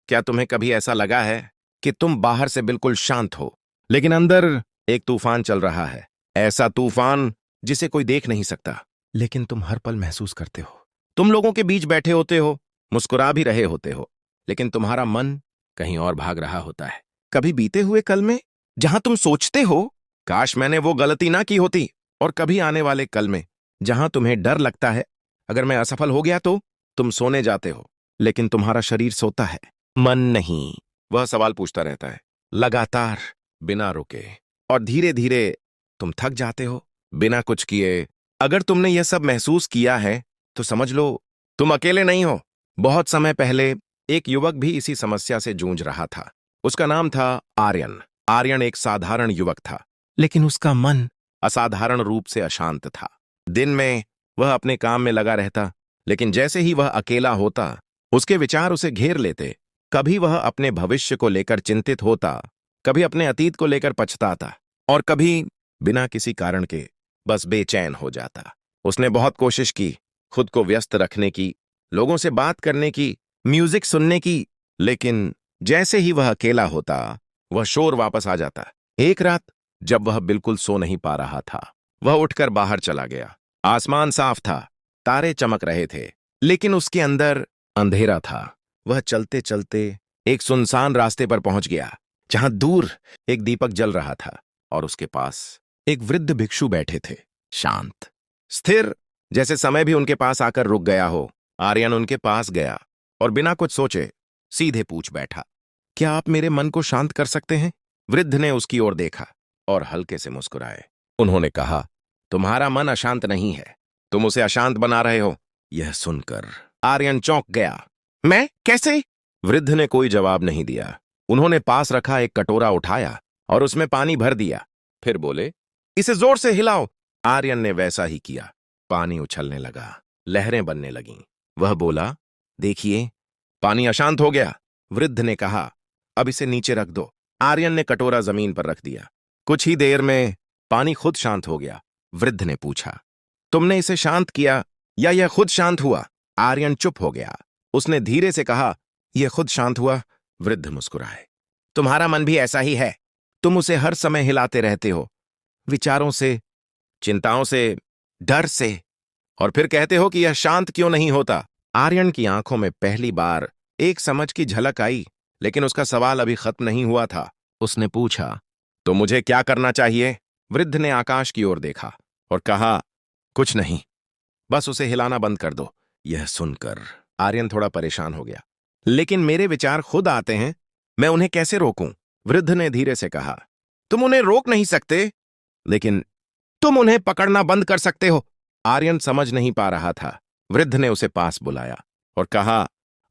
क्या तुम्हें कभी ऐसा लगा है कि तुम बाहर से बिल्कुल शांत हो, लेकिन अंदर एक तूफान चल रहा है? ऐसा तूफान जिसे कोई देख नहीं सकता, लेकिन तुम हर पल महसूस करते हो। तुम लोगों के बीच बैठे होते हो, मुस्कुरा भी रहे होते हो, लेकिन तुम्हारा मन कहीं और भाग रहा होता है। कभी बीते हुए कल में, जहां तुम सोचते हो काश मैंने वो गलती ना की होती, और कभी आने वाले कल में, जहां तुम्हें डर लगता है अगर मैं असफल हो गया तो। तुम सोने जाते हो, लेकिन तुम्हारा शरीर सोता है, मन नहीं। वह सवाल पूछता रहता है, लगातार, बिना रुके, और धीरे धीरे तुम थक जाते हो, बिना कुछ किए। अगर तुमने यह सब महसूस किया है तो समझ लो तुम अकेले नहीं हो। बहुत समय पहले एक युवक भी इसी समस्या से जूझ रहा था। उसका नाम था आर्यन। आर्यन एक साधारण युवक था, लेकिन उसका मन असाधारण रूप से अशांत था। दिन में वह अपने काम में लगा रहता, लेकिन जैसे ही वह अकेला होता, उसके विचार उसे घेर लेते। कभी वह अपने भविष्य को लेकर चिंतित होता, कभी अपने अतीत को लेकर पछताता, और कभी बिना किसी कारण के बस बेचैन हो जाता। उसने बहुत कोशिश की, खुद को व्यस्त रखने की, लोगों से बात करने की, म्यूजिक सुनने की, लेकिन जैसे ही वह अकेला होता, वह शोर वापस आ जाता। एक रात जब वह बिल्कुल सो नहीं पा रहा था, वह उठकर बाहर चला गया। आसमान साफ था, तारे चमक रहे थे, लेकिन उसके अंदर अंधेरा था। वह चलते चलते एक सुनसान रास्ते पर पहुंच गया, जहां दूर एक दीपक जल रहा था, और उसके पास एक वृद्ध भिक्षु बैठे थे, शांत, स्थिर, जैसे समय भी उनके पास आकर रुक गया हो। आर्यन उनके पास गया और बिना कुछ सोचे सीधे पूछ बैठा, क्या आप मेरे मन को शांत कर सकते हैं? वृद्ध ने उसकी ओर देखा और हल्के से मुस्कुराए। उन्होंने कहा, तुम्हारा मन अशांत नहीं है, तुम उसे अशांत बना रहे हो। यह सुनकर आर्यन चौंक गया। मैं कैसे? वृद्ध ने कोई जवाब नहीं दिया। उन्होंने पास रखा एक कटोरा उठाया और उसमें पानी भर दिया। फिर बोले, इसे जोर से हिलाओ। आर्यन ने वैसा ही किया। पानी उछलने लगा, लहरें बनने लगीं। वह बोला, देखिए, पानी अशांत हो गया। वृद्ध ने कहा, अब इसे नीचे रख दो। आर्यन ने कटोरा जमीन पर रख दिया। कुछ ही देर में पानी खुद शांत हो गया। वृद्ध ने पूछा, तुमने इसे शांत किया या यह खुद शांत हुआ? आर्यन चुप हो गया। उसने धीरे से कहा, यह खुद शांत हुआ। वृद्ध मुस्कुराए। तुम्हारा मन भी ऐसा ही है, तुम उसे हर समय हिलाते रहते हो, विचारों से, चिंताओं से, डर से, और फिर कहते हो कि यह शांत क्यों नहीं होता। आर्यन की आंखों में पहली बार एक समझ की झलक आई, लेकिन उसका सवाल अभी खत्म नहीं हुआ था। उसने पूछा, तो मुझे क्या करना चाहिए? वृद्ध ने आकाश की ओर देखा और कहा, कुछ नहीं, बस उसे हिलाना बंद कर दो। यह सुनकर आर्यन थोड़ा परेशान हो गया। लेकिन मेरे विचार खुद आते हैं, मैं उन्हें कैसे रोकूं? वृद्ध ने धीरे से कहा, तुम उन्हें रोक नहीं सकते, लेकिन तुम उन्हें पकड़ना बंद कर सकते हो। आर्यन समझ नहीं पा रहा था। वृद्ध ने उसे पास बुलाया और कहा,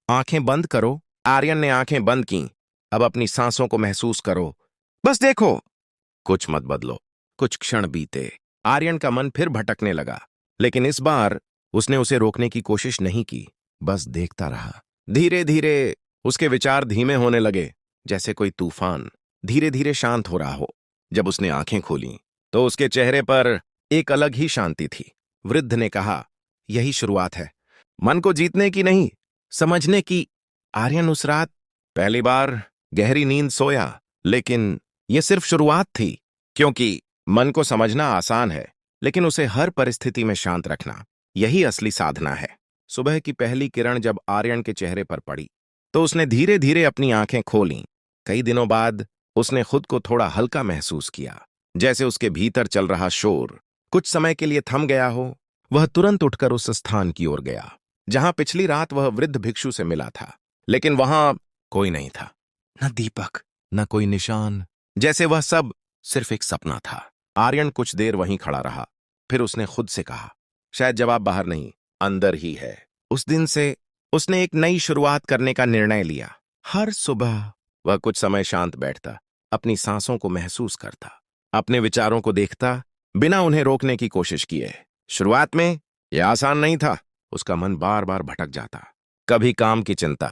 आंखें बंद करो। आर्यन ने आंखें बंद कीं। अब अपनी सांसों को महसूस करो, बस देखो। कुछ मत बदलो। कुछ क्षण बीते। आर्यन का मन फिर भटकने लगा, लेकिन इस बार उसने उसे रोकने की कोशिश नहीं की, बस देखता रहा। धीरे धीरे उसके विचार धीमे होने लगे, जैसे कोई तूफान धीरे धीरे शांत हो रहा हो। जब उसने आंखें खोलीं, तो उसके चेहरे पर एक अलग ही शांति थी। वृद्ध ने कहा, यही शुरुआत है, मन को जीतने की नहीं, समझने की। आर्यन उस रात पहली बार गहरी नींद सोया, लेकिन यह सिर्फ शुरुआत थी, क्योंकि मन को समझना आसान है, लेकिन उसे हर परिस्थिति में शांत रखना, यही असली साधना है। सुबह की पहली किरण जब आर्यन के चेहरे पर पड़ी, तो उसने धीरे धीरे अपनी आंखें खोलीं। कई दिनों बाद उसने खुद को थोड़ा हल्का महसूस किया, जैसे उसके भीतर चल रहा शोर कुछ समय के लिए थम गया हो। वह तुरंत उठकर उस स्थान की ओर गया जहां पिछली रात वह वृद्ध भिक्षु से मिला था, लेकिन वहां कोई नहीं था, न दीपक, न कोई निशान, जैसे वह सब सिर्फ एक सपना था। आर्यन कुछ देर वहीं खड़ा रहा, फिर उसने खुद से कहा, शायद जवाब बाहर नहीं, अंदर ही है। उस दिन से उसने एक नई शुरुआत करने का निर्णय लिया। हर सुबह वह कुछ समय शांत बैठता, अपनी सांसों को महसूस करता, अपने विचारों को देखता, बिना उन्हें रोकने की कोशिश किए। शुरुआत में यह आसान नहीं था। उसका मन बार बार भटक जाता, कभी काम की चिंता,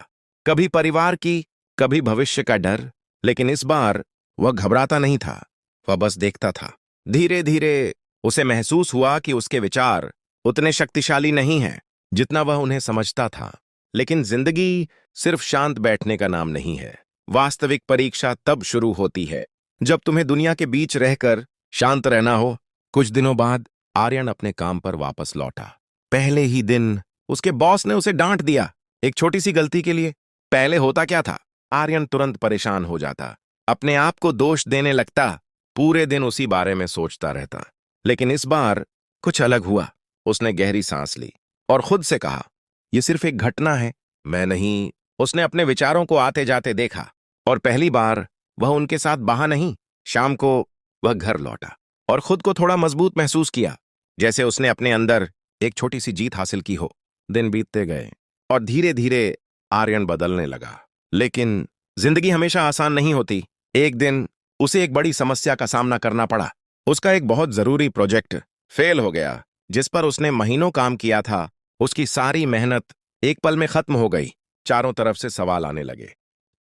कभी परिवार की, कभी भविष्य का डर, लेकिन इस बार वह घबराता नहीं था, वह बस देखता था। धीरे धीरे उसे महसूस हुआ कि उसके विचार उतने शक्तिशाली नहीं हैं जितना वह उन्हें समझता था। लेकिन जिंदगी सिर्फ शांत बैठने का नाम नहीं है। वास्तविक परीक्षा तब शुरू होती है जब तुम्हें दुनिया के बीच रहकर शांत रहना हो। कुछ दिनों बाद आर्यन अपने काम पर वापस लौटा। पहले ही दिन उसके बॉस ने उसे डांट दिया, एक छोटी सी गलती के लिए। पहले होता क्या था, आर्यन तुरंत परेशान हो जाता, अपने आप को दोष देने लगता, पूरे दिन उसी बारे में सोचता रहता। लेकिन इस बार कुछ अलग हुआ। उसने गहरी सांस ली और खुद से कहा, यह सिर्फ एक घटना है, मैं नहीं। उसने अपने विचारों को आते जाते देखा और पहली बार वह उनके साथ बहा नहीं। शाम को वह घर लौटा और खुद को थोड़ा मजबूत महसूस किया, जैसे उसने अपने अंदर एक छोटी सी जीत हासिल की हो। दिन बीतते गए और धीरे धीरे आर्यन बदलने लगा। लेकिन जिंदगी हमेशा आसान नहीं होती। एक दिन उसे एक बड़ी समस्या का सामना करना पड़ा। उसका एक बहुत जरूरी प्रोजेक्ट फेल हो गया, जिस पर उसने महीनों काम किया था। उसकी सारी मेहनत एक पल में खत्म हो गई। चारों तरफ से सवाल आने लगे,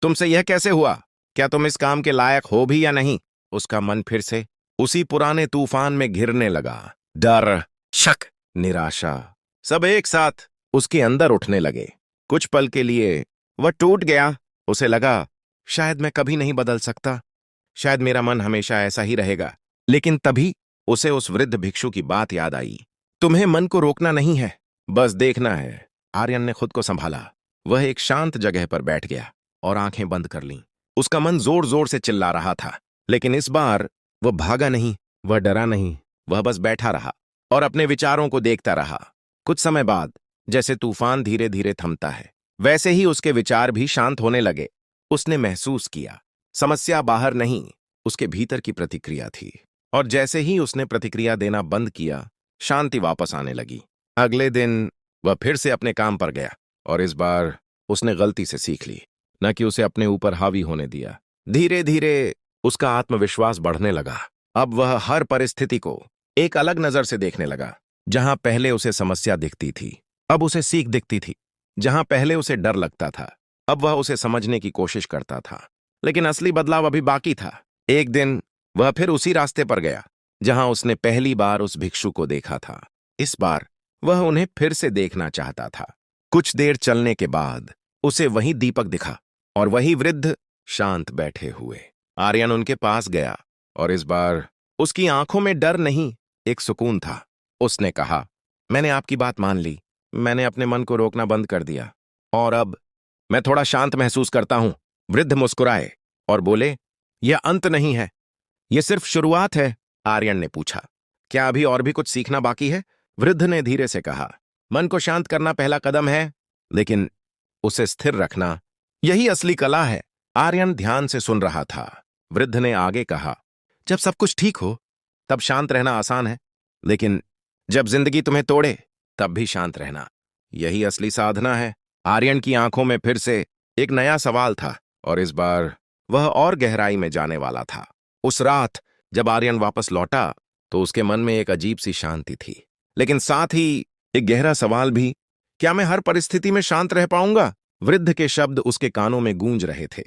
तुमसे यह कैसे हुआ? क्या तुम इस काम के लायक हो भी या नहीं? उसका मन फिर से उसी पुराने तूफान में घिरने लगा। डर, शक, निराशा सब एक साथ उसके अंदर उठने लगे। कुछ पल के लिए वह टूट गया। उसे लगा, शायद मैं कभी नहीं बदल सकता, शायद मेरा मन हमेशा ऐसा ही रहेगा। लेकिन तभी उसे उस वृद्ध भिक्षु की बात याद आई, तुम्हें मन को रोकना नहीं है, बस देखना है। आर्यन ने खुद को संभाला। वह एक शांत जगह पर बैठ गया और आंखें बंद कर लीं। उसका मन जोर जोर से चिल्ला रहा था, लेकिन इस बार वह भागा नहीं, वह डरा नहीं। वह बस बैठा रहा और अपने विचारों को देखता रहा। कुछ समय बाद जैसे तूफान धीरे धीरे थमता है, वैसे ही उसके विचार भी शांत होने लगे। उसने महसूस किया, समस्या बाहर नहीं, उसके भीतर की प्रतिक्रिया थी। और जैसे ही उसने प्रतिक्रिया देना बंद किया, शांति वापस आने लगी। अगले दिन वह फिर से अपने काम पर गया और इस बार उसने गलती से सीख ली, न कि उसे अपने ऊपर हावी होने दिया। धीरे धीरे उसका आत्मविश्वास बढ़ने लगा। अब वह हर परिस्थिति को एक अलग नजर से देखने लगा। जहां पहले उसे समस्या दिखती थी, अब उसे सीख दिखती थी। जहां पहले उसे डर लगता था, अब वह उसे समझने की कोशिश करता था। लेकिन असली बदलाव अभी बाकी था। एक दिन वह फिर उसी रास्ते पर गया जहां उसने पहली बार उस भिक्षु को देखा था। इस बार वह उन्हें फिर से देखना चाहता था। कुछ देर चलने के बाद उसे वही दीपक दिखा और वही वृद्ध शांत बैठे हुए। आर्यन उनके पास गया और इस बार उसकी आंखों में डर नहीं, एक सुकून था। उसने कहा, मैंने आपकी बात मान ली, मैंने अपने मन को रोकना बंद कर दिया और अब मैं थोड़ा शांत महसूस करता हूं। वृद्ध मुस्कुराए और बोले, यह अंत नहीं है, यह सिर्फ शुरुआत है। आर्यन ने पूछा, क्या अभी और भी कुछ सीखना बाकी है? वृद्ध ने धीरे से कहा, मन को शांत करना पहला कदम है, लेकिन उसे स्थिर रखना यही असली कला है। आर्यन ध्यान से सुन रहा था। वृद्ध ने आगे कहा, जब सब कुछ ठीक हो तब शांत रहना आसान है, लेकिन जब जिंदगी तुम्हें तोड़े तब भी शांत रहना यही असली साधना है। आर्यन की आंखों में फिर से एक नया सवाल था और इस बार वह और गहराई में जाने वाला था। उस रात जब आर्यन वापस लौटा तो उसके मन में एक अजीब सी शांति थी, लेकिन साथ ही एक गहरा सवाल भी, क्या मैं हर परिस्थिति में शांत रह पाऊंगा? वृद्ध के शब्द उसके कानों में गूंज रहे थे,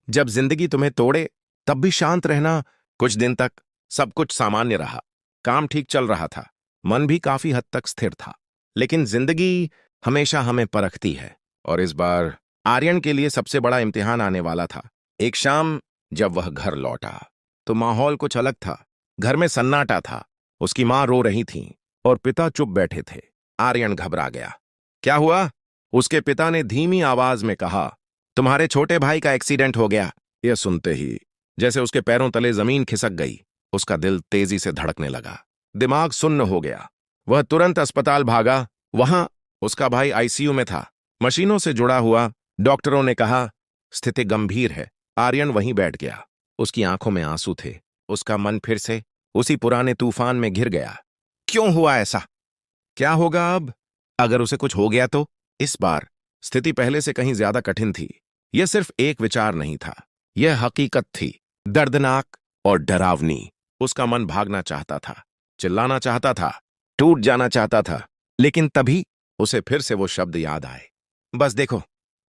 जब जिंदगी तुम्हें तोड़े तब भी शांत रहना। कुछ दिन तक सब कुछ सामान्य रहा, काम ठीक चल रहा था, मन भी काफी हद तक स्थिर था। लेकिन जिंदगी हमेशा हमें परखती है और इस बार आर्यन के लिए सबसे बड़ा इम्तिहान आने वाला था। एक शाम जब वह घर लौटा तो माहौल कुछ अलग था। घर में सन्नाटा था। उसकी मां रो रही थी और पिता चुप बैठे थे। आर्यन घबरा गया। क्या हुआ? उसके पिता ने धीमी आवाज में कहा, तुम्हारे छोटे भाई का एक्सीडेंट हो गया। यह सुनते ही जैसे उसके पैरों तले जमीन खिसक गई। उसका दिल तेजी से धड़कने लगा, दिमाग सुन्न हो गया। वह तुरंत अस्पताल भागा। वहां उसका भाई आईसीयू में था, मशीनों से जुड़ा हुआ। डॉक्टरों ने कहा, स्थिति गंभीर है। आर्यन वहीं बैठ गया। उसकी आंखों में आंसू थे। उसका मन फिर से उसी पुराने तूफान में घिर गया। क्यों हुआ ऐसा? क्या होगा अब अगर उसे कुछ हो गया तो? इस बार स्थिति पहले से कहीं ज्यादा कठिन थी। यह सिर्फ एक विचार नहीं था, यह हकीकत थी, दर्दनाक और डरावनी। उसका मन भागना चाहता था, चिल्लाना चाहता था, टूट जाना चाहता था। लेकिन तभी उसे फिर से वो शब्द याद आए, बस देखो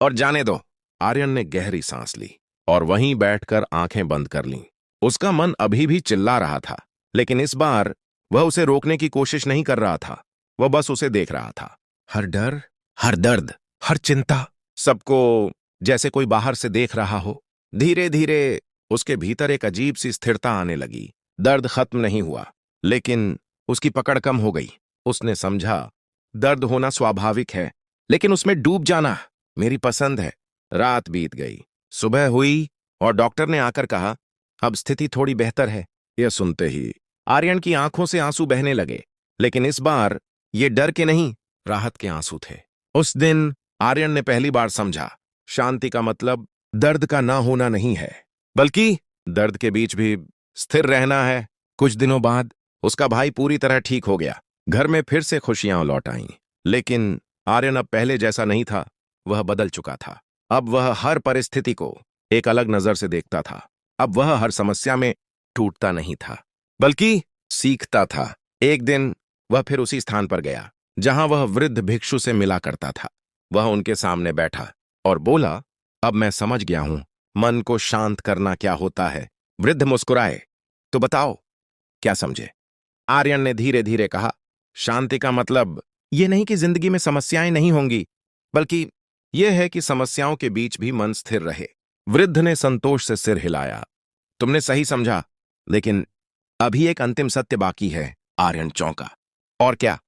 और जाने दो। आर्यन ने गहरी सांस ली और वहीं बैठकर आंखें बंद कर लीं। उसका मन अभी भी चिल्ला रहा था, लेकिन इस बार वह उसे रोकने की कोशिश नहीं कर रहा था। वह बस उसे देख रहा था। हर डर, हर दर्द हर चिंता, सबको जैसे कोई बाहर से देख रहा हो। धीरे धीरे उसके भीतर एक अजीब सी स्थिरता आने लगी। दर्द खत्म नहीं हुआ, लेकिन उसकी पकड़ कम हो गई। उसने समझा, दर्द होना स्वाभाविक है, लेकिन उसमें डूब जाना मेरी पसंद है। रात बीत गई, सुबह हुई और डॉक्टर ने आकर कहा, अब स्थिति थोड़ी बेहतर है। यह सुनते ही आर्यन की आंखों से आंसू बहने लगे, लेकिन इस बार ये डर के नहीं, राहत के आंसू थे। उस दिन आर्यन ने पहली बार समझा, शांति का मतलब दर्द का ना होना नहीं है, बल्कि दर्द के बीच भी स्थिर रहना है। कुछ दिनों बाद उसका भाई पूरी तरह ठीक हो गया। घर में फिर से खुशियां लौट आईं। लेकिन आर्यन अब पहले जैसा नहीं था, वह बदल चुका था। अब वह हर परिस्थिति को एक अलग नजर से देखता था। अब वह हर समस्या में टूटता नहीं था, बल्कि सीखता था। एक दिन वह फिर उसी स्थान पर गया जहां वह वृद्ध भिक्षु से मिला करता था। वह उनके सामने बैठा और बोला, अब मैं समझ गया हूं मन को शांत करना क्या होता है। वृद्ध मुस्कुराए, तो बताओ क्या समझे? आर्यन ने धीरे धीरे कहा, शांति का मतलब यह नहीं कि जिंदगी में समस्याएं नहीं होंगी, बल्कि यह है कि समस्याओं के बीच भी मन स्थिर रहे। वृद्ध ने संतोष से सिर हिलाया, तुमने सही समझा, लेकिन अभी एक अंतिम सत्य बाकी है। आर्यन चौंका, और क्या?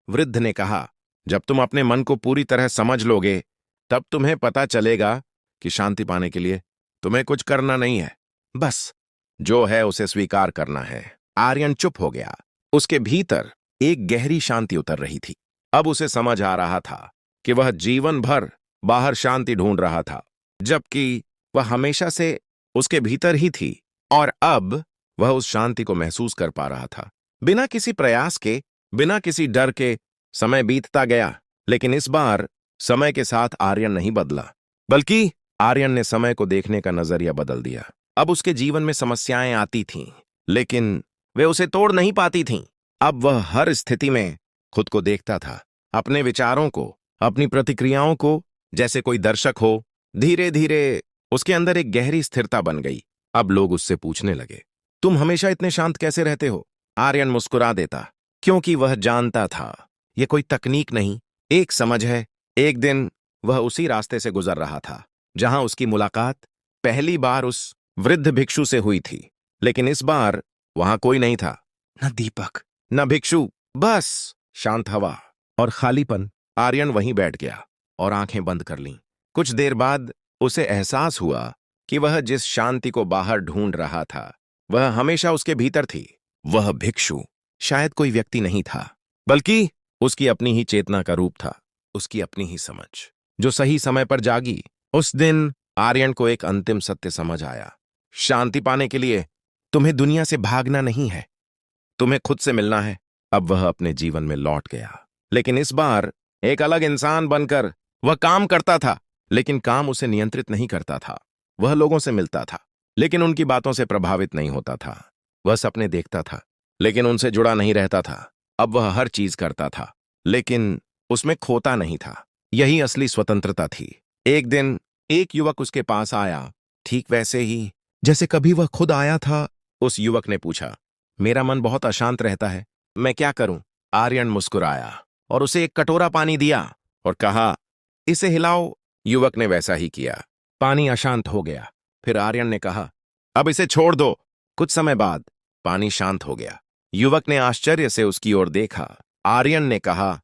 वृद्ध ने कहा, जब तुम अपने मन को पूरी तरह समझ लोगे, तब तुम्हें पता चलेगा कि शांति पाने के लिए तुम्हें कुछ करना नहीं है, बस जो है उसे स्वीकार करना है। आर्यन चुप हो गया। उसके भीतर एक गहरी शांति उतर रही थी। अब उसे समझ आ रहा था कि वह जीवन भर बाहर शांति ढूंढ रहा था, जबकि वह हमेशा से उसके भीतर ही थी, और अब वह उस शांति को महसूस कर पा रहा था। बिना किसी प्रयास के, बिना किसी डर के समय बीतता गया, लेकिन इस बार समय के साथ आर्यन नहीं बदला, बल्कि आर्यन ने समय को देखने का नजरिया बदल दिया। अब उसके जीवन में समस्याएं आती थीं, लेकिन वे उसे तोड़ नहीं पाती थीं। अब वह हर स्थिति में खुद को देखता था, अपने विचारों को, अपनी प्रतिक्रियाओं को, जैसे कोई दर्शक हो। धीरे धीरे उसके अंदर एक गहरी स्थिरता बन गई। अब लोग उससे पूछने लगे, तुम हमेशा इतने शांत कैसे रहते हो? आर्यन मुस्कुरा देता, क्योंकि वह जानता था यह कोई तकनीक नहीं, एक समझ है। एक दिन वह उसी रास्ते से गुजर रहा था जहां उसकी मुलाकात पहली बार उस वृद्ध भिक्षु से हुई थी, लेकिन इस बार वहां कोई नहीं था, न दीपक, न भिक्षु, बस शांत हवा और खालीपन। आर्यन वहीं बैठ गया और आंखें बंद कर लीं। कुछ देर बाद उसे एहसास हुआ कि वह जिस शांति को बाहर ढूंढ रहा था, वह हमेशा उसके भीतर थी। वह भिक्षु शायद कोई व्यक्ति नहीं था, बल्कि उसकी अपनी ही चेतना का रूप था, उसकी अपनी ही समझ, जो सही समय पर जागी। उस दिन आर्यन को एक अंतिम सत्य समझ आया, शांति पाने के लिए तुम्हें दुनिया से भागना नहीं है, तुम्हें खुद से मिलना है। अब वह अपने जीवन में लौट गया, लेकिन इस बार एक अलग इंसान बनकर। वह काम करता था, लेकिन काम उसे नियंत्रित नहीं करता था। वह लोगों से मिलता था, लेकिन उनकी बातों से प्रभावित नहीं होता था। वह सपने देखता था, लेकिन उनसे जुड़ा नहीं रहता था। अब वह हर चीज करता था, लेकिन उसमें खोता नहीं था। यही असली स्वतंत्रता थी। एक दिन एक युवक उसके पास आया, ठीक वैसे ही जैसे कभी वह खुद आया था। उस युवक ने पूछा, मेरा मन बहुत अशांत रहता है, मैं क्या करूं? आर्यन मुस्कुराया और उसे एक कटोरा पानी दिया और कहा, इसे हिलाओ। युवक ने वैसा ही किया, पानी अशांत हो गया। फिर आर्यन ने कहा, अब इसे छोड़ दो। कुछ समय बाद पानी शांत हो गया। युवक ने आश्चर्य से उसकी ओर देखा। आर्यन ने कहा,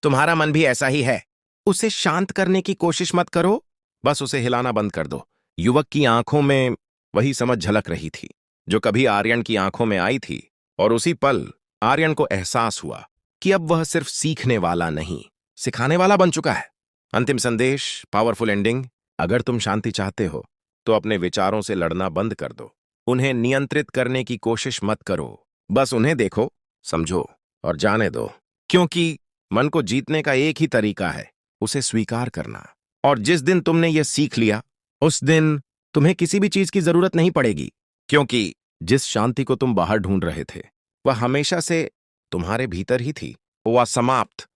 तुम्हारा मन भी ऐसा ही है, उसे शांत करने की कोशिश मत करो, बस उसे हिलाना बंद कर दो। युवक की आंखों में वही समझ झलक रही थी जो कभी आर्यन की आंखों में आई थी, और उसी पल आर्यन को एहसास हुआ कि अब वह सिर्फ सीखने वाला नहीं, सिखाने वाला बन चुका है। अंतिम संदेश, पावरफुल एंडिंग। अगर तुम शांति चाहते हो तो अपने विचारों से लड़ना बंद कर दो, उन्हें नियंत्रित करने की कोशिश मत करो, बस उन्हें देखो, समझो और जाने दो। क्योंकि मन को जीतने का एक ही तरीका है, उसे स्वीकार करना। और जिस दिन तुमने यह सीख लिया, उस दिन तुम्हें किसी भी चीज की जरूरत नहीं पड़ेगी, क्योंकि जिस शांति को तुम बाहर ढूंढ रहे थे, वह हमेशा से तुम्हारे भीतर ही थी। वह समाप्त।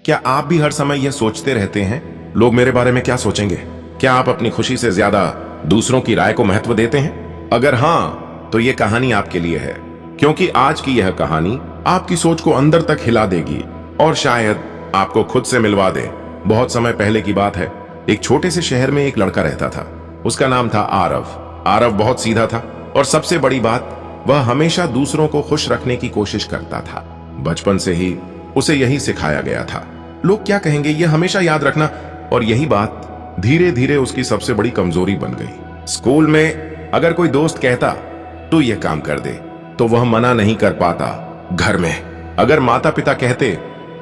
क्या आप भी हर समय यह सोचते रहते हैं, लोग मेरे बारे में क्या सोचेंगे? क्या आप अपनी खुशी से ज्यादा दूसरों की राय को महत्व देते हैं? अगर हां, तो यह कहानी आपके लिए है, क्योंकि आज की यह कहानी आपकी सोच को अंदर तक हिला देगी और शायद आपको खुद से मिलवा दे। बहुत समय पहले की बात है। एक छोटे से शहर में एक लड़का रहता था। उसका नाम था आरव। आरव बहुत सीधा था और सबसे बड़ी बात, वह हमेशा दूसरों को खुश रखने की कोशिश करता था। बचपन से ही उसे यही सिखाया गया था, लोग क्या कहेंगे यह हमेशा याद रखना। और यही बात धीरे धीरे उसकी सबसे बड़ी कमजोरी बन गई। स्कूल में अगर कोई दोस्त कहता तू यह काम कर दे, तो वह मना नहीं कर पाता। घर में अगर माता पिता कहते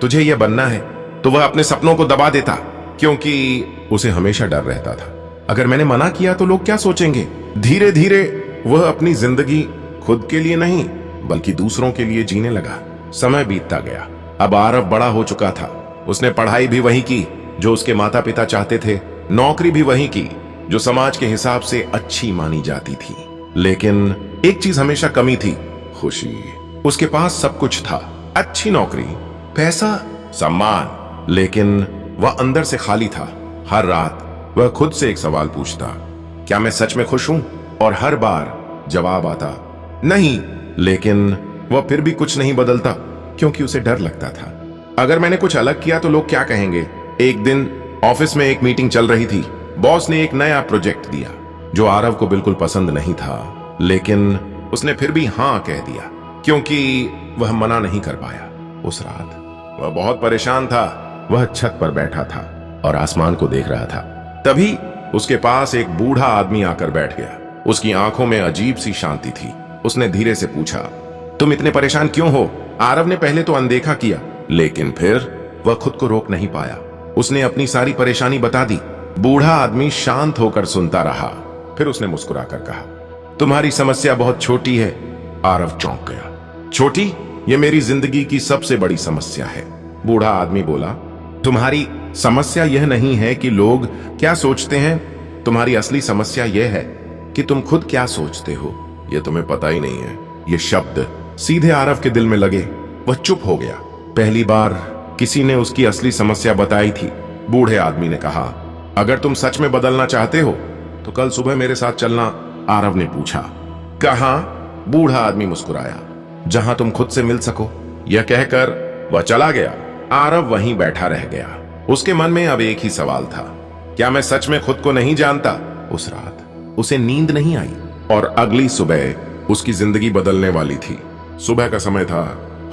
तुझे यह बनना है, तो वह अपने सपनों को दबा देता, क्योंकि उसे हमेशा डर रहता था अगर मैंने मना किया तो लोग क्या सोचेंगे। धीरे धीरे वह अपनी जिंदगी खुद के लिए नहीं बल्कि दूसरों के लिए जीने लगा। समय बीतता गया। अब आरव बड़ा हो चुका था। उसने पढ़ाई भी वही की जो उसके माता पिता चाहते थे, नौकरी भी वही की जो समाज के हिसाब से अच्छी मानी जाती थी। लेकिन एक चीज हमेशा कमी थी, खुशी। उसके पास सब कुछ था, अच्छी नौकरी, पैसा, सम्मान, लेकिन वह अंदर से खाली था। हर रात वह खुद से एक सवाल पूछता, क्या मैं सच में खुश हूं? और हर बार जवाब आता, नहीं। लेकिन वह फिर भी कुछ नहीं बदलता, क्योंकि उसे डर लगता था, अगर मैंने कुछ अलग किया तो लोग क्या कहेंगे। एक दिन ऑफिस में एक मीटिंग चल रही थी। बॉस ने एक नया प्रोजेक्ट दिया जो आरव को बिल्कुल पसंद नहीं था, लेकिन उसने फिर भी हाँ कह दिया, क्योंकि वह मना नहीं कर पाया। उस रात वह बहुत परेशान था। वह छत पर बैठा था और आसमान को देख रहा था। तभी उसके पास एक बूढ़ा आदमी आकर बैठ गया। उसकी आंखों में अजीब सी शांति थी। उसने धीरे से पूछा, तुम इतने परेशान क्यों हो? आरव ने पहले तो अनदेखा किया, लेकिन फिर वह खुद को रोक नहीं पाया। उसने अपनी सारी परेशानी बता दी। बूढ़ा आदमी शांत होकर सुनता रहा। फिर उसने मुस्कुराकर कहा, तुम्हारी समस्या बहुत छोटी है। आरव चौंक गया। छोटी? यह मेरी जिंदगी की सबसे बड़ी समस्या है। बूढ़ा आदमी बोला, तुम्हारी समस्या यह नहीं है कि लोग क्या सोचते हैं, तुम्हारी असली समस्या यह है कि तुम खुद क्या सोचते हो। यह तुम्हें पता ही नहीं है। ये शब्द सीधे आरव के दिल में लगे। वह चुप हो गया। पहली बार किसी ने उसकी असली समस्या बताई थी। बूढ़े आदमी ने कहा, अगर तुम सच में बदलना चाहते हो तो कल सुबह मेरे साथ चलना। आरव ने पूछा, कहां? बूढ़ा आदमी मुस्कुराया, जहां तुम खुद से मिल सको। यह कहकर वह चला गया। आरव वहीं बैठा रह गया। उसके मन में अब एक ही सवाल था, क्या मैं सच में खुद को नहीं जानता? उस रात उसे नींद नहीं आई और अगली सुबह उसकी जिंदगी बदलने वाली थी। सुबह का समय था,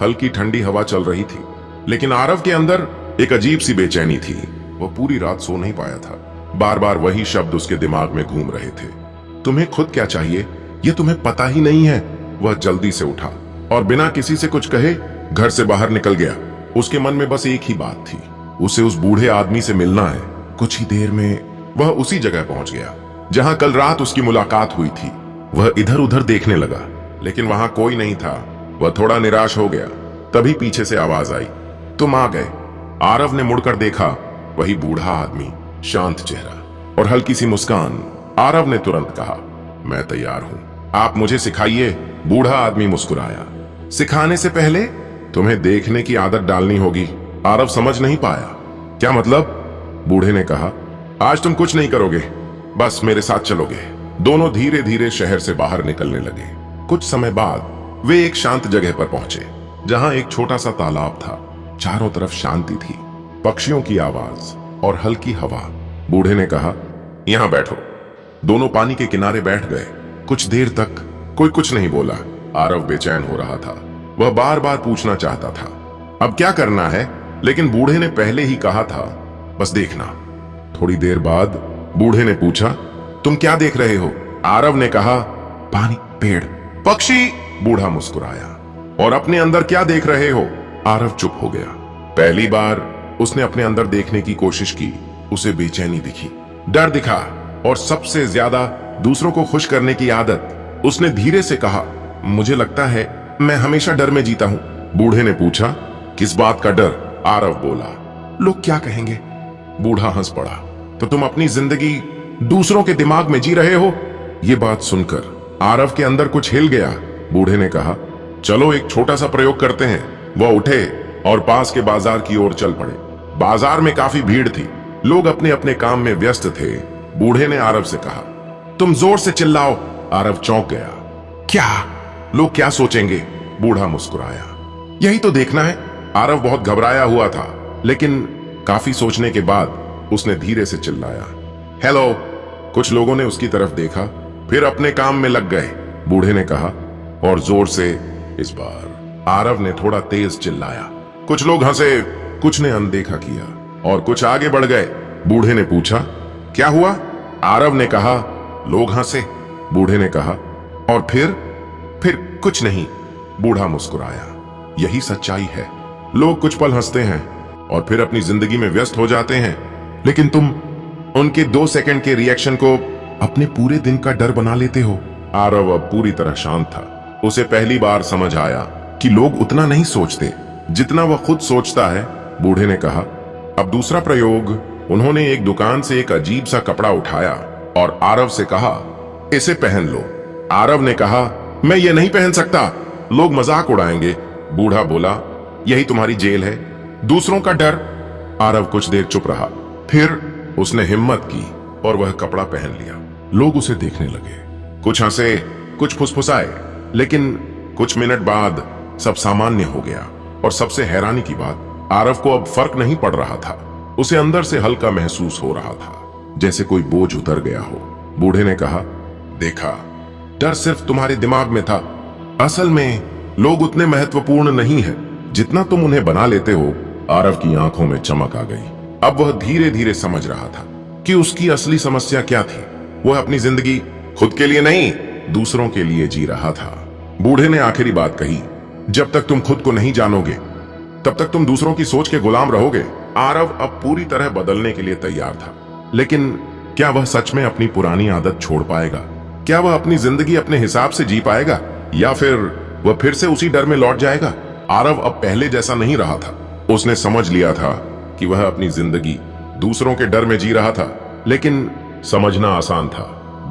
हल्की ठंडी हवा चल रही थी, लेकिन आरव के अंदर एक अजीब सी बेचैनी थी। वह पूरी रात सो नहीं पाया था। बार बार वही शब्द उसके दिमाग में घूम रहे थे, तुम्हें खुद क्या चाहिए यह तुम्हें पता ही नहीं है। वह जल्दी से उठा और बिना किसी से कुछ कहे घर से बाहर निकल गया। उसके मन में बस एक ही बात थी, उसे उस बूढ़े आदमी से मिलना है। कुछ ही देर में वह उसी जगह पहुंच गया जहां कल रात उसकी मुलाकात हुई थी। वह इधर उधर देखने लगा, लेकिन वहां कोई नहीं था। वह थोड़ा निराश हो गया। तभी पीछे से आवाज आई, तुम आ गए। आरव ने मुड़कर देखा, वही बूढ़ा आदमी, शांत चेहरा और हल्की सी मुस्कान। आरव ने तुरंत कहा, मैं तैयार हूं, आप मुझे सिखाइए। बूढ़ा आदमी मुस्कुराया, सिखाने से पहले तुम्हें देखने की आदत डालनी होगी। आरव समझ नहीं पाया, क्या मतलब? बूढ़े ने कहा, आज तुम कुछ नहीं करोगे, बस मेरे साथ चलोगे। दोनों धीरे धीरे शहर से बाहर निकलने लगे। कुछ समय बाद वे एक शांत जगह पर पहुंचे, जहां एक छोटा सा तालाब था। चारों तरफ शांति थी, पक्षियों की आवाज और हल्की हवा। बूढ़े ने कहा, यहां बैठो। दोनों पानी के किनारे बैठ गए। कुछ देर तक कोई कुछ नहीं बोला। आरव बेचैन हो रहा था। वह बार बार पूछना चाहता था, अब क्या करना है, लेकिन बूढ़े ने पहले ही कहा था, बस देखना। थोड़ी देर बाद बूढ़े ने पूछा, तुम क्या देख रहे हो? आरव ने कहा, पानी, पेड़, पक्षी। बूढ़ा मुस्कुराया, और अपने अंदर क्या देख रहे हो? आरव चुप हो गया। पहली बार उसने अपने अंदर देखने की कोशिश की। उसे बेचैनी दिखी, डर दिखा, और सबसे ज्यादा दूसरों को खुश करने की आदत। उसने धीरे से कहा, मुझे लगता है मैं हमेशा डर में जीता हूं। बूढ़े ने पूछा, किस बात का डर? आरव बोला, लोग क्या कहेंगे। बूढ़ा हंस पड़ा, तो तुम अपनी जिंदगी दूसरों के दिमाग में जी रहे हो। यह बात सुनकर आरव के अंदर कुछ हिल गया। बूढ़े ने कहा, चलो एक छोटा सा प्रयोग करते हैं। वह उठे और पास के बाजार की ओर चल पड़े। बाजार में काफी भीड़ थी, लोग अपने अपने काम में व्यस्त थे। बूढ़े ने आरव से कहा, तुम जोर से चिल्लाओ। आरव चौंक गया, क्या? लोग क्या सोचेंगे? बूढ़ा मुस्कुराया, यही तो देखना है। आरव बहुत घबराया हुआ था, लेकिन काफी सोचने के बाद उसने धीरे से चिल्लाया, हेलो। कुछ लोगों ने उसकी तरफ देखा, फिर अपने काम में लग गए। बूढ़े ने कहा और जोर से। इस बार आरव ने थोड़ा तेज चिल्लाया। कुछ लोग हंसे, कुछ ने अनदेखा किया और कुछ आगे बढ़ गए। बूढ़े ने पूछा, क्या हुआ? आरव ने कहा, लोग हंसे। बूढ़े ने कहा, और फिर कुछ नहीं। बूढ़ा मुस्कुराया। यही सच्चाई है। लोग कुछ पल हंसते हैं और फिर अपनी जिंदगी में व्यस्त हो जाते हैं, लेकिन तुम उनके 2 सेकंड के रिएक्शन को अपने पूरे दिन का डर बना लेते हो। आरव अब पूरी तरह शांत था। उसे पहली बार समझ आया कि लोग उतना नहीं सोचते जितना वह खुद सोचता है। बूढ़े ने कहा, अब दूसरा प्रयोग। उन्होंने एक दुकान से एक अजीब सा कपड़ा उठाया और आरव से कहा, इसे पहन लो। आरव ने कहा, मैं ये नहीं पहन सकता, लोग मजाक उड़ाएंगे। बूढ़ा बोला, यही तुम्हारी जेल है, दूसरों का डर। आरव कुछ देर चुप रहा, फिर उसने हिम्मत की और वह कपड़ा पहन लिया। लोग उसे देखने लगे, कुछ हंसे, कुछ फुसफुसाए, लेकिन कुछ मिनट बाद सब सामान्य हो गया। और सबसे हैरानी की बात, आरव को अब फर्क नहीं पड़ रहा था। उसे अंदर से हल्का महसूस हो रहा था, जैसे कोई बोझ उतर गया हो। बूढ़े ने कहा, देखा, डर सिर्फ तुम्हारे दिमाग में था। असल में लोग उतने महत्वपूर्ण नहीं है जितना तुम उन्हें बना लेते हो। आरव की आंखों में चमक आ गई। अब वह धीरे धीरे समझ रहा था कि उसकी असली समस्या क्या थी। वह अपनी जिंदगी खुद के लिए नहीं, दूसरों के लिए जी रहा था। बूढ़े ने आखिरी बात कही, जब तक तुम खुद को नहीं जानोगे तब तक तुम दूसरों की सोच के गुलाम रहोगे। आरव अब पूरी तरह बदलने के लिए तैयार था, लेकिन क्या वह सच में अपनी पुरानी आदत छोड़ पाएगा? क्या वह अपनी जिंदगी अपने हिसाब से जी पाएगा, या फिर वह फिर से उसी डर में लौट जाएगा? आरव अब पहले जैसा नहीं रहा था। उसने समझ लिया था कि वह अपनी जिंदगी दूसरों के डर में जी रहा था, लेकिन समझना आसान था,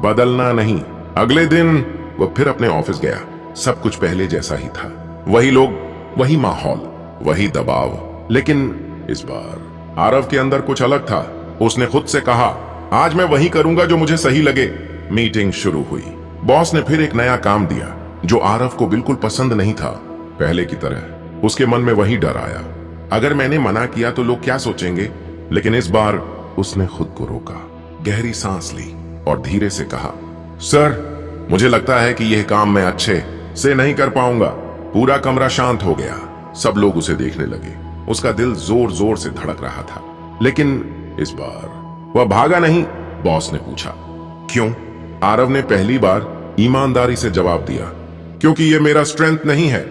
बदलना नहीं। अगले दिन वह फिर अपने ऑफिस गया। सब कुछ पहले जैसा ही था, वही लोग, वही माहौल, वही दबाव। लेकिन इस बार आरव के अंदर कुछ अलग था। उसने खुद से कहा, आज मैं वही करूंगा जो मुझे सही लगे। मीटिंग शुरू हुई। बॉस ने फिर एक नया काम दिया जो आरव को बिल्कुल पसंद नहीं था। पहले की तरह उसके मन में वही डर आया, अगर मैंने मना किया तो लोग क्या सोचेंगे। लेकिन इस बार उसने खुद को रोका, गहरी सांस ली और धीरे से कहा, सर, मुझे लगता है कि यह काम मैं अच्छे से नहीं कर पाऊंगा। पूरा कमरा शांत हो गया। सब लोग उसे देखने लगे। उसका दिल जोर जोर से धड़क रहा था, लेकिन इस बार वह भागा नहीं। बॉस ने पूछा, क्यों? आरव ने पहली बार ईमानदारी से जवाब दिया, क्योंकि यह मेरा स्ट्रेंथ नहीं है।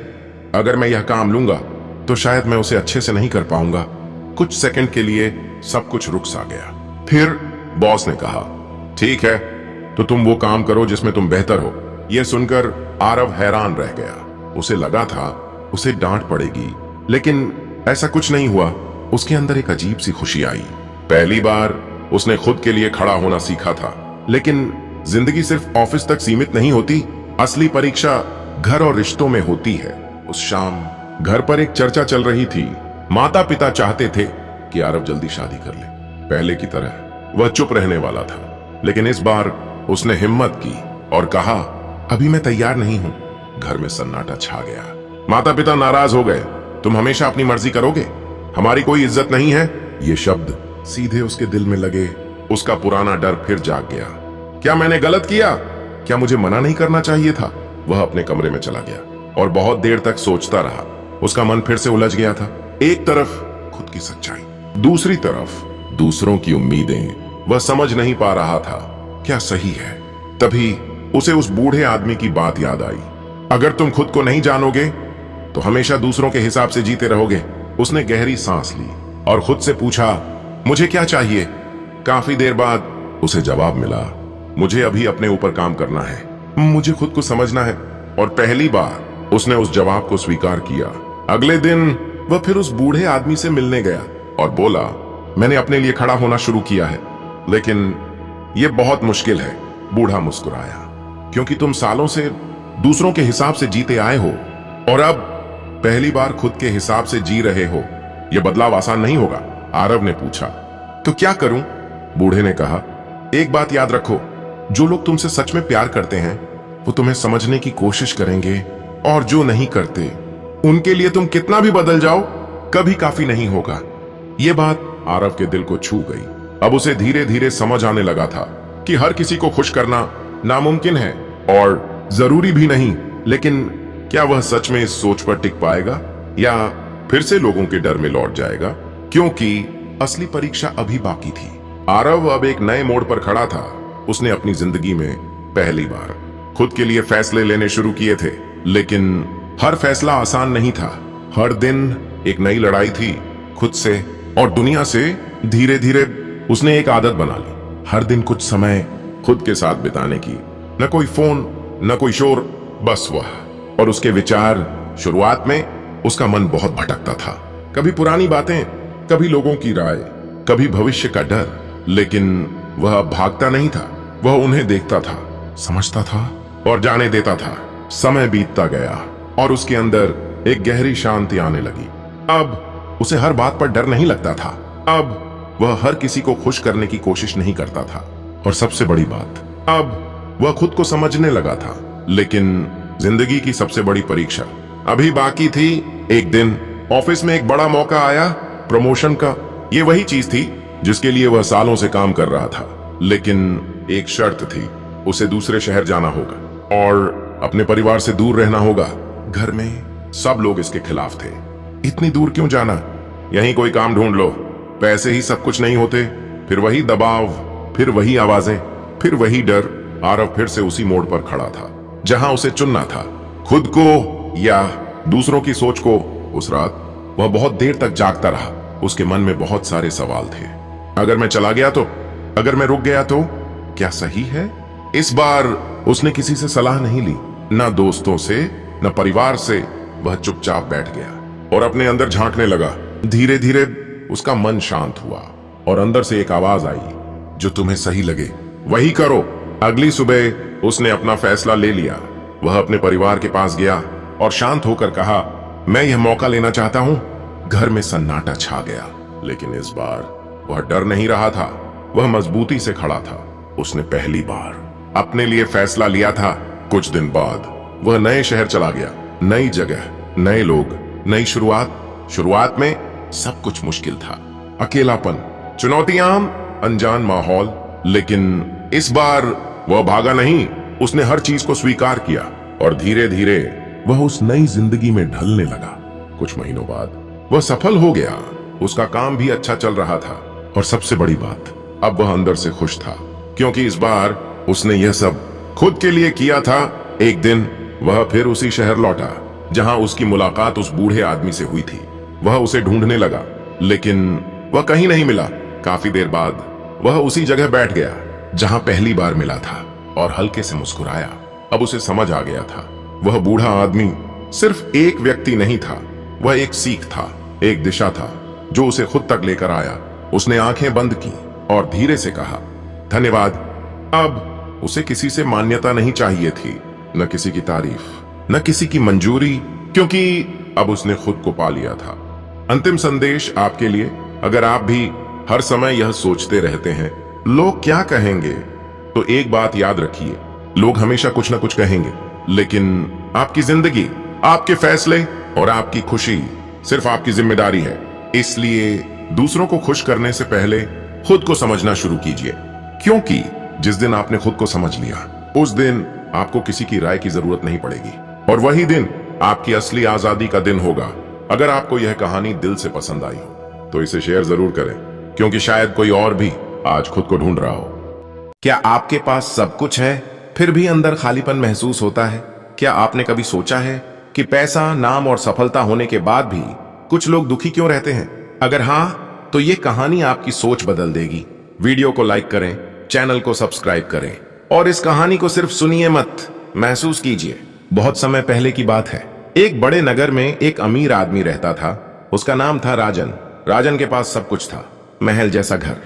अगर मैं यह काम लूंगा तो शायद मैं उसे अच्छे से नहीं कर पाऊंगा। कुछ सेकंड के लिए सब कुछ रुक सा गया। फिर बॉस ने कहा, ठीक है, तो तुम वो काम करो जिसमें तुम बेहतर हो। यह सुनकर आरव हैरान रह गया। उसे लगा था उसे डांट पड़ेगी, लेकिन ऐसा कुछ नहीं हुआ। उसके अंदर एक अजीब सी खुशी आई। पहली बार उसने खुद के लिए खड़ा होना सीखा था। लेकिन जिंदगी सिर्फ ऑफिस तक सीमित नहीं होती। असली परीक्षा घर और रिश्तों में होती है। उस शाम घर पर एक चर्चा चल रही थी। माता पिता चाहते थे कि आरव जल्दी शादी कर ले। पहले की तरह वह चुप रहने वाला था, लेकिन इस बार उसने हिम्मत की और कहा, अभी मैं तैयार नहीं हूं। घर में सन्नाटा छा गया। माता पिता नाराज हो गए। तुम हमेशा अपनी मर्जी करोगे, हमारी कोई इज्जत नहीं है। ये शब्द सीधे उसके दिल में लगे। उसका पुराना डर फिर जाग गया। क्या मैंने गलत किया? क्या मुझे मना नहीं करना चाहिए था? वह अपने कमरे में चला गया और बहुत देर तक सोचता रहा। उसका मन फिर से उलझ गया था। एक तरफ खुद की सच्चाई, दूसरी तरफ दूसरों की उम्मीदें। वह समझ नहीं पा रहा था क्या सही है। तभी उसे उस बूढ़े आदमी की बात याद आई। अगर तुम खुद को नहीं जानोगे तो हमेशा दूसरों के हिसाब से जीते रहोगे। उसने गहरी सांस ली और खुद से पूछा, मुझे क्या चाहिए? काफी देर बाद उसे जवाब मिला, मुझे अभी अपने ऊपर काम करना है, मुझे खुद को समझना है। और पहली बार उसने उस जवाब को स्वीकार किया। अगले दिन वह फिर उस बूढ़े आदमी से मिलने गया और बोला, मैंने अपने लिए खड़ा होना शुरू किया है, लेकिन यह बहुत मुश्किल है। बूढ़ा मुस्कुराया, क्योंकि तुम सालों से दूसरों के हिसाब से जीते आए हो और अब पहली बार खुद के हिसाब से जी रहे हो। यह बदलाव आसान नहीं होगा। आरव ने पूछा, तो क्या करूं? बूढ़े ने कहा, एक बात याद रखो, जो लोग तुमसे सच में प्यार करते हैं वो तुम्हें समझने की कोशिश करेंगे, और जो नहीं करते उनके लिए तुम कितना भी बदल जाओ कभी काफी नहीं होगा। यह बात आरव के दिल को छू गई। अब उसे धीरे धीरे समझ आने लगा था कि हर किसी को खुश करना नामुमकिन है और जरूरी भी नहीं, लेकिन क्या वह सच में इस सोच पर टिक पाएगा या फिर से लोगों के डर में लौट जाएगा? क्योंकि असली परीक्षा अभी बाकी थी। आरव अब एक नए मोड़ पर खड़ा था। उसने अपनी जिंदगी में पहली बार खुद के लिए फैसले लेने शुरू किए थे, लेकिन हर फैसला आसान नहीं था। हर दिन एक नई लड़ाई थी, खुद से और दुनिया से। धीरे धीरे उसने एक आदत बना ली, हर दिन कुछ समय खुद के साथ बिताने की। न कोई फोन, न कोई शोर, बस वह और उसके विचार। शुरुआत में उसका मन बहुत भटकता था, कभी पुरानी बातें, कभी लोगों की राय, कभी भविष्य का डर। लेकिन वह अब भागता नहीं था, वह उन्हें देखता था, समझता था और जाने देता था। समय बीतता गया और उसके अंदर एक गहरी शांति आने लगी। अब उसे हर बात पर डर नहीं लगता था। अब वह हर किसी को खुश करने की कोशिश नहीं करता था। और सबसे बड़ी बात, अब वह खुद को समझने लगा था। लेकिन जिंदगी की सबसे बड़ी परीक्षा अभी बाकी थी। एक दिन ऑफिस में एक बड़ा मौका आया, प्रमोशन का। ये वही चीज थी जिसके लिए वह सालों से काम कर रहा था। लेकिन एक शर्त थी, उसे दूसरे शहर जाना होगा और अपने परिवार से दूर रहना होगा। घर में सब लोग इसके खिलाफ थे। इतनी दूर क्यों जाना? यहीं कोई काम ढूंढ लो, पैसे ही सब कुछ नहीं होते। फिर वही दबाव, फिर वही आवाजें, फिर वही डर। आरव फिर से उसी मोड़ पर खड़ा था जहां उसे चुनना था, खुद को या दूसरों की सोच को। उस रात वह बहुत देर तक जागता रहा। उसके मन में बहुत सारे सवाल थे। अगर मैं चला गया तो? अगर मैं रुक गया तो? क्या सही है? इस बार उसने किसी से सलाह नहीं ली, ना दोस्तों से, न परिवार से। वह चुपचाप बैठ गया और अपने अंदर झांकने लगा। धीरे धीरे उसका मन शांत हुआ और अंदर से एक आवाज आई, जो तुम्हें सही लगे वही करो। अगली सुबह उसने अपना फैसला ले लिया। वह अपने परिवार के पास गया और शांत होकर कहा, मैं यह मौका लेना चाहता हूं। घर में सन्नाटा छा गया, लेकिन इस बार वह डर नहीं रहा था, वह मजबूती से खड़ा था। उसने पहली बार अपने लिए फैसला लिया था। कुछ दिन बाद वह नए शहर चला गया, नई जगह, नए लोग, नई शुरुआत। शुरुआत में सब कुछ मुश्किल था, अकेलापन, चुनौतियां, अनजान माहौल। लेकिन इस बार वह भागा नहीं, उसने हर चीज को स्वीकार किया और धीरे धीरे वह उस नई जिंदगी में ढलने लगा। कुछ महीनों बाद वह सफल हो गया, उसका काम भी अच्छा चल रहा था और सबसे बड़ी बात, अब वह अंदर से खुश था, क्योंकि इस बार उसने यह सब खुद के लिए किया था। एक दिन वह फिर उसी शहर लौटा जहां उसकी मुलाकात उस बूढ़े आदमी से हुई थी। वह उसे ढूंढने लगा, लेकिन वह कहीं नहीं मिला। काफी देर बाद वह उसी जगह बैठ गया जहां पहली बार मिला था और हल्के से मुस्कुराया। अब उसे समझ आ गया था, वह बूढ़ा आदमी सिर्फ एक व्यक्ति नहीं था, वह एक सीख था, एक दिशा था जो उसे खुद तक लेकर आया। उसने आंखें बंद की और धीरे से कहा, धन्यवाद। अब उसे किसी से मान्यता नहीं चाहिए थी, न किसी की तारीफ, न किसी की मंजूरी, क्योंकि अब उसने खुद को पा लिया था। अंतिम संदेश आपके लिए, अगर आप भी हर समय यह सोचते रहते हैं लोग क्या कहेंगे, तो एक बात याद रखिए, लोग हमेशा कुछ ना कुछ कहेंगे, लेकिन आपकी जिंदगी, आपके फैसले और आपकी खुशी सिर्फ आपकी जिम्मेदारी है। इसलिए दूसरों को खुश करने से पहले खुद को समझना शुरू कीजिए, क्योंकि जिस दिन आपने खुद को समझ लिया, उस दिन आपको किसी की राय की जरूरत नहीं पड़ेगी और वही दिन आपकी असली आजादी का दिन होगा। अगर आपको यह कहानी दिल से पसंद आई हो तो इसे शेयर जरूर करें, क्योंकि शायद कोई और भी आज खुद को ढूंढ रहा हो। क्या आपके पास सब कुछ है फिर भी अंदर खालीपन महसूस होता है? क्या आपने कभी सोचा है कि पैसा, नाम और सफलता होने के बाद भी कुछ लोग दुखी क्यों रहते हैं? अगर हां, तो ये कहानी आपकी सोच बदल देगी। वीडियो को लाइक करें, चैनल को सब्सक्राइब करें और इस कहानी को सिर्फ सुनिए मत, महसूस कीजिए। बहुत समय पहले की बात है, एक बड़े नगर में एक अमीर आदमी रहता था। उसका नाम था राजन। राजन के पास सब कुछ था, महल जैसा घर,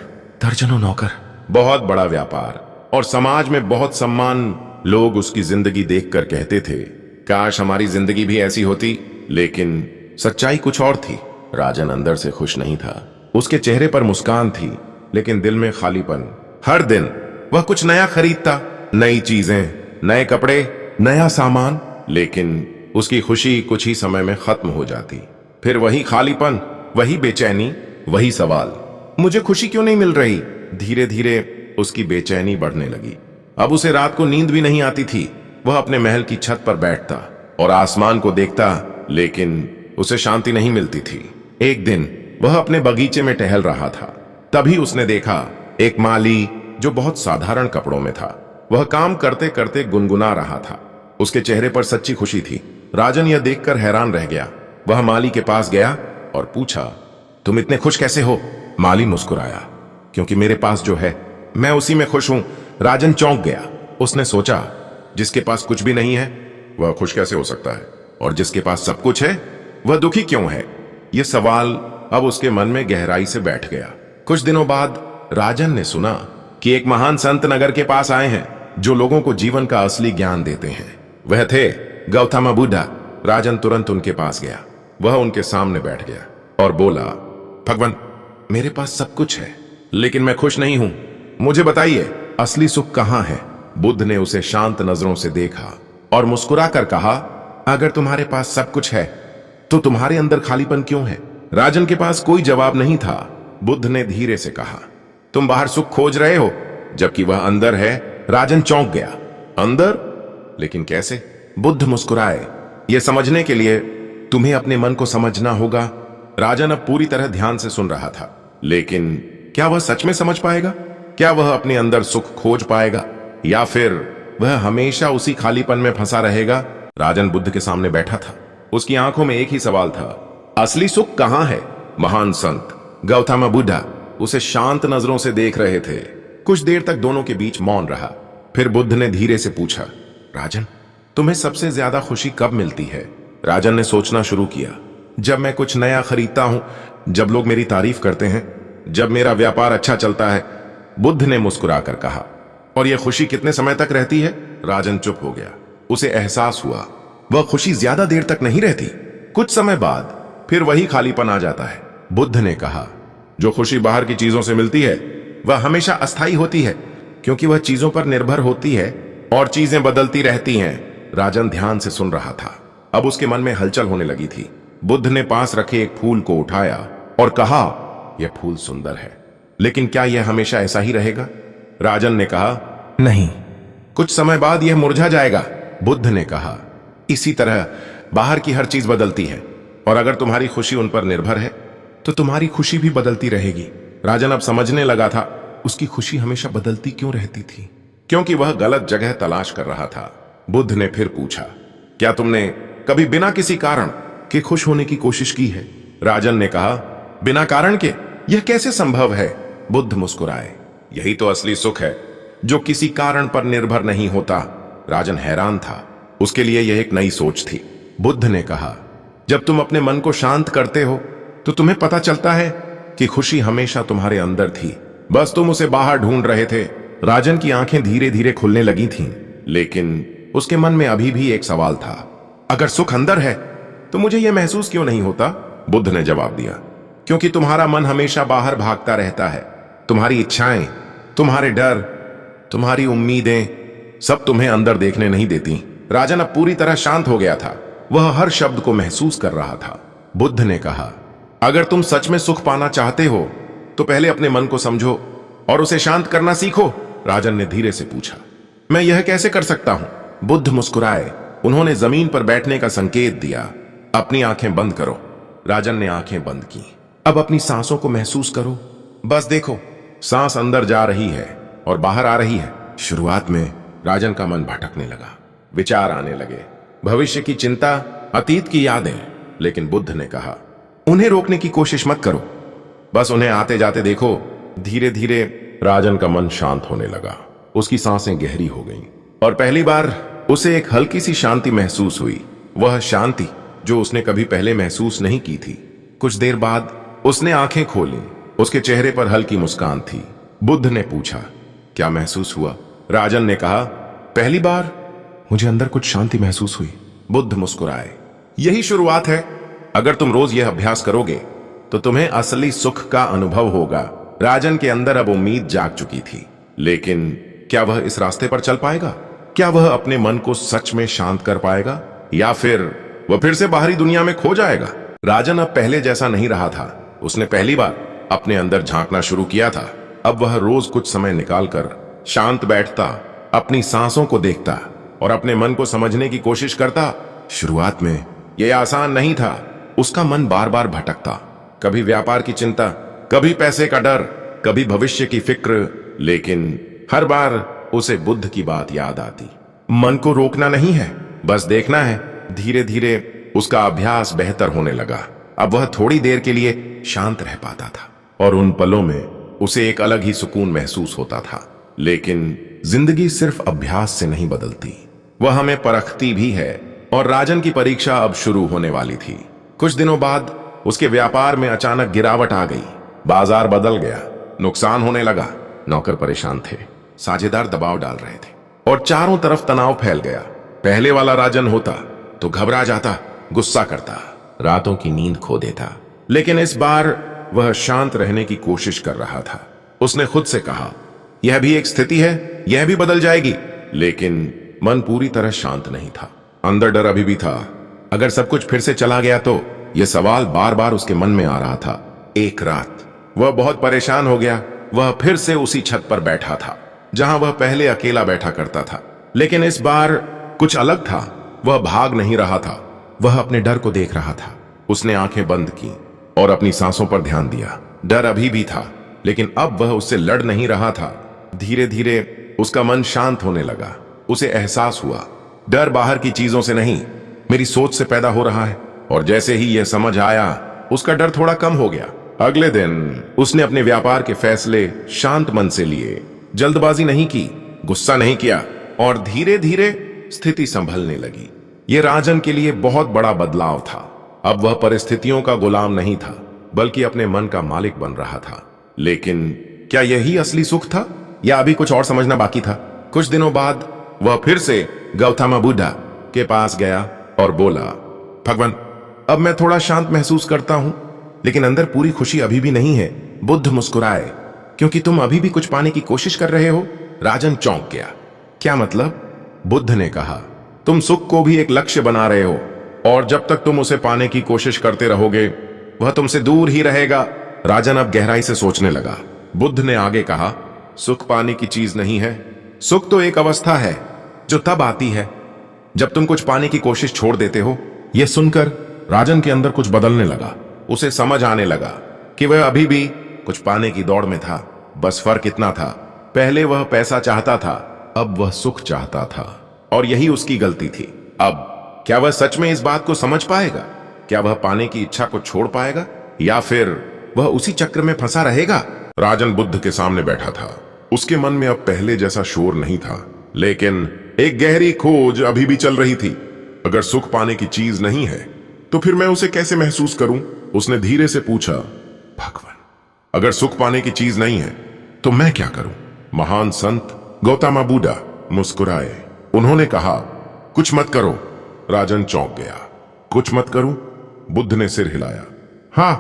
दर्जनों नौकर, बहुत बड़ा व्यापार और समाज में बहुत सम्मान। लोग उसकी जिंदगी देखकर कहते थे, काश हमारी जिंदगी भी ऐसी होती। लेकिन सच्चाई कुछ और थी। राजन अंदर से खुश नहीं था। उसके चेहरे पर मुस्कान थी, लेकिन दिल में खालीपन। हर दिन वह कुछ नया खरीदता, नई चीजें, नए कपड़े, नया सामान, लेकिन उसकी खुशी कुछ ही समय में खत्म हो जाती। फिर वही खालीपन, वही बेचैनी, वही सवाल, मुझे खुशी क्यों नहीं मिल रही? धीरे धीरे उसकी बेचैनी बढ़ने लगी। अब उसे रात को नींद भी नहीं आती थी। वह अपने महल की छत पर बैठता और आसमान को देखता, लेकिन उसे शांति नहीं मिलती थी। एक दिन वह अपने बगीचे में टहल रहा था। तभी उसने देखा एक माली जो बहुत साधारण कपड़ों में था। वह काम करते करते गुनगुना रहा था। उसके चेहरे पर सच्ची खुशी थी। राजन यह देखकर हैरान रह गया। वह माली के पास गया और पूछा, तुम इतने खुश कैसे हो? माली मुस्कुराया, क्योंकि मेरे पास जो है मैं उसी में खुश हूं। राजन चौंक गया। उसने सोचा, जिसके पास कुछ भी नहीं है वह खुश कैसे हो सकता है, और जिसके पास सब कुछ है वह दुखी क्यों है? यह सवाल अब उसके मन में गहराई से बैठ गया। कुछ दिनों बाद राजन ने सुना कि एक महान संत नगर के पास आए हैं जो लोगों को जीवन का असली ज्ञान देते हैं। वह थे गौतम बुद्ध। राजन तुरंत उनके पास गया। वह उनके सामने बैठ गया और बोला, भगवान, मेरे पास सब कुछ है लेकिन मैं खुश नहीं हूं। मुझे बताइए, असली सुख कहां है? बुद्ध ने उसे शांत नजरों से देखा और मुस्कुराकर कहा, अगर तुम्हारे पास सब कुछ है तो तुम्हारे अंदर खालीपन क्यों है? राजन के पास कोई जवाब नहीं था। बुद्ध ने धीरे से कहा, तुम बाहर सुख खोज रहे हो जबकि वह अंदर है। राजन चौंक गया। अंदर? लेकिन कैसे? बुद्ध मुस्कुराए, यह समझने के लिए तुम्हें अपने मन को समझना होगा। राजन अब पूरी तरह ध्यान से सुन रहा था, लेकिन क्या वह सच में समझ पाएगा? क्या वह अपने अंदर सुख खोज पाएगा, या फिर वह हमेशा उसी खालीपन में फंसा रहेगा? राजन बुद्ध के सामने बैठा था। उसकी आंखों में एक ही सवाल था, असली सुख कहां है? महान संत गौतम बुद्ध उसे शांत नजरों से देख रहे थे। कुछ देर तक दोनों के बीच मौन रहा। फिर बुद्ध ने धीरे से पूछा, राजन, तुम्हें सबसे ज्यादा खुशी कब मिलती है? राजन ने सोचना शुरू किया। जब मैं कुछ नया खरीदता हूं, जब लोग मेरी तारीफ करते हैं, जब मेरा व्यापार अच्छा चलता है। बुद्ध ने मुस्कुराकर कहा, और यह खुशी कितने समय तक रहती है? राजन चुप हो गया। उसे एहसास हुआ वह खुशी ज्यादा देर तक नहीं रहती। कुछ समय बाद फिर वही खालीपन आ जाता है। बुद्ध ने कहा, जो खुशी बाहर की चीजों से मिलती है वह हमेशा अस्थायी होती है, क्योंकि वह चीजों पर निर्भर होती है और चीजें बदलती रहती हैं। राजन ध्यान से सुन रहा था। अब उसके मन में हलचल होने लगी थी। बुद्ध ने पास रखे एक फूल को उठाया और कहा, यह फूल सुंदर है, लेकिन क्या यह हमेशा ऐसा ही रहेगा? राजन ने कहा, नहीं, कुछ समय बाद यह मुरझा जाएगा। बुद्ध ने कहा, इसी तरह बाहर की हर चीज बदलती है, और अगर तुम्हारी खुशी उन पर निर्भर है तो तुम्हारी खुशी भी बदलती रहेगी। राजन अब समझने लगा था उसकी खुशी हमेशा बदलती क्यों रहती थी, क्योंकि वह गलत जगह तलाश कर रहा था। बुद्ध ने फिर पूछा, क्या तुमने कभी बिना किसी कारण के खुश होने की कोशिश की है? राजन ने कहा, बिना कारण के यह कैसे संभव है? बुद्ध मुस्कुराए, यही तो असली सुख है जो किसी कारण पर निर्भर नहीं होता। राजन हैरान था। उसके लिए यह एक नई सोच थी। बुद्ध ने कहा, जब तुम अपने मन को शांत करते हो तो तुम्हें पता चलता है कि खुशी हमेशा तुम्हारे अंदर थी, बस तुम उसे बाहर ढूंढ रहे थे। राजन की आंखें धीरे धीरे खुलने लगी थीं, लेकिन उसके मन में अभी भी एक सवाल था, अगर सुख अंदर है तो मुझे यह महसूस क्यों नहीं होता? बुद्ध ने जवाब दिया, क्योंकि तुम्हारा मन हमेशा बाहर भागता रहता है। तुम्हारी इच्छाएं, तुम्हारे डर, तुम्हारी उम्मीदें सब तुम्हें अंदर देखने नहीं देती। राजन अब पूरी तरह शांत हो गया था। वह हर शब्द को महसूस कर रहा था। बुद्ध ने कहा, अगर तुम सच में सुख पाना चाहते हो तो पहले अपने मन को समझो और उसे शांत करना सीखो। राजन ने धीरे से पूछा, मैं यह कैसे कर सकता हूं? बुद्ध मुस्कुराए। उन्होंने जमीन पर बैठने का संकेत दिया। अपनी आंखें बंद करो। राजन ने आंखें बंद की। अब अपनी सांसों को महसूस करो। बस देखो, सांस अंदर जा रही है और बाहर आ रही है। शुरुआत में राजन का मन भटकने लगा। विचार आने लगे, भविष्य की चिंता, अतीत की यादें। लेकिन बुद्ध ने कहा, उन्हें रोकने की कोशिश मत करो, बस उन्हें आते जाते देखो। धीरे धीरे राजन का मन शांत होने लगा। उसकी सांसें गहरी हो गईं और पहली बार उसे एक हल्की सी शांति महसूस हुई। वह शांति जो उसने कभी पहले महसूस नहीं की थी। कुछ देर बाद उसने आंखें खोली। उसके चेहरे पर हल्की मुस्कान थी। बुद्ध ने पूछा, क्या महसूस हुआ? राजन ने कहा, पहली बार मुझे अंदर कुछ शांति महसूस हुई। बुद्ध मुस्कुराए, यही शुरुआत है। अगर तुम रोज यह अभ्यास करोगे तो तुम्हें असली सुख का अनुभव होगा। राजन के अंदर अब उम्मीद जाग चुकी थी, लेकिन क्या वह इस रास्ते पर चल पाएगा? क्या वह अपने मन को सच में शांत कर पाएगा, या फिर वह फिर से बाहरी दुनिया में खो जाएगा? राजन अब पहले जैसा नहीं रहा था। उसने पहली बार अपने अंदर झांकना शुरू किया था। अब वह रोज कुछ समय निकालकर शांत बैठता, अपनी सांसों को देखता और अपने मन को समझने की कोशिश करता। शुरुआत में यह आसान नहीं था। उसका मन बार बार भटकता, कभी व्यापार की चिंता, कभी पैसे का डर, कभी भविष्य की फिक्र, लेकिन हर बार उसे बुद्ध की बात याद आती। मन को रोकना नहीं है, बस देखना है। धीरे धीरे उसका अभ्यास बेहतर होने लगा। अब वह थोड़ी देर के लिए शांत रह पाता था और उन पलों में उसे एक अलग ही सुकून महसूस होता था। लेकिन जिंदगी सिर्फ अभ्यास से नहीं बदलती, वह हमें परखती भी है। और राजन की परीक्षा अब शुरू होने वाली थी। कुछ दिनों बाद उसके व्यापार में अचानक गिरावट आ गई। बाजार बदल गया, नुकसान होने लगा। नौकर परेशान थे, साझेदार दबाव डाल रहे थे और चारों तरफ तनाव फैल गया। पहले वाला राजन होता तो घबरा जाता, गुस्सा करता, रातों की नींद खो देता। लेकिन इस बार वह शांत रहने की कोशिश कर रहा था। उसने खुद से कहा, यह भी एक स्थिति है, यह भी बदल जाएगी। लेकिन मन पूरी तरह शांत नहीं था। अंदर डर अभी भी था, अगर सब कुछ फिर से चला गया तो। यह सवाल बार बार उसके मन में आ रहा था। एक रात वह बहुत परेशान हो गया। वह फिर से उसी छत पर बैठा था जहां वह पहले अकेला बैठा करता था। लेकिन इस बार कुछ अलग था। वह भाग नहीं रहा था, वह अपने डर को देख रहा था। उसने आंखें बंद की और अपनी सांसों पर ध्यान दिया। डर अभी भी था, लेकिन अब वह उससे लड़ नहीं रहा था। धीरे धीरे उसका मन शांत होने लगा। उसे एहसास हुआ, डर बाहर की चीजों से नहीं, मेरी सोच से पैदा हो रहा है। और जैसे ही यह समझ आया, उसका डर थोड़ा कम हो गया। अगले दिन उसने अपने व्यापार के फैसले शांत मन से लिए। जल्दबाजी नहीं की, गुस्सा नहीं किया और धीरे धीरे स्थिति संभलने लगी। यह राजन के लिए बहुत बड़ा बदलाव था। अब वह परिस्थितियों का गुलाम नहीं था, बल्कि अपने मन का मालिक बन रहा था। लेकिन क्या यही असली सुख था या अभी कुछ और समझना बाकी था? कुछ दिनों बाद वह फिर से गौतम बुद्ध के पास गया और बोला, भगवान, अब मैं थोड़ा शांत महसूस करता हूं, लेकिन अंदर पूरी खुशी अभी भी नहीं है। बुद्ध मुस्कुराए, क्योंकि तुम अभी भी कुछ पाने की कोशिश कर रहे हो। राजन चौंक गया, क्या मतलब? बुद्ध ने कहा, तुम सुख को भी एक लक्ष्य बना रहे हो और जब तक तुम उसे पाने की कोशिश करते रहोगे, वह तुमसे दूर ही रहेगा। राजन अब गहराई से सोचने लगा। बुद्ध ने आगे कहा, सुख पाने की चीज नहीं है, सुख तो एक अवस्था है जो तब आती है जब तुम कुछ पाने की कोशिश छोड़ देते हो। यह सुनकर राजन के अंदर कुछ बदलने लगा। उसे समझ आने लगा कि वह अभी भी कुछ पाने की दौड़ में था। बस फर्क इतना था, पहले वह पैसा चाहता था, अब वह सुख चाहता था और यही उसकी गलती थी। अब क्या वह सच में इस बात को समझ पाएगा? क्या वह पाने की इच्छा को छोड़ पाएगा या फिर वह उसी चक्र में फंसा रहेगा? राजन बुद्ध के सामने बैठा था। उसके मन में अब पहले जैसा शोर नहीं था, लेकिन एक गहरी खोज अभी भी चल रही थी। अगर सुख पाने की चीज नहीं है तो फिर मैं उसे कैसे महसूस करूं? उसने धीरे से पूछा, भगवान, अगर सुख पाने की चीज नहीं है तो मैं क्या करूं? महान संत गौतम बुद्ध मुस्कुराए। उन्होंने कहा, कुछ मत करो। राजन चौंक गया, कुछ मत करूं? बुद्ध ने सिर हिलाया, हां,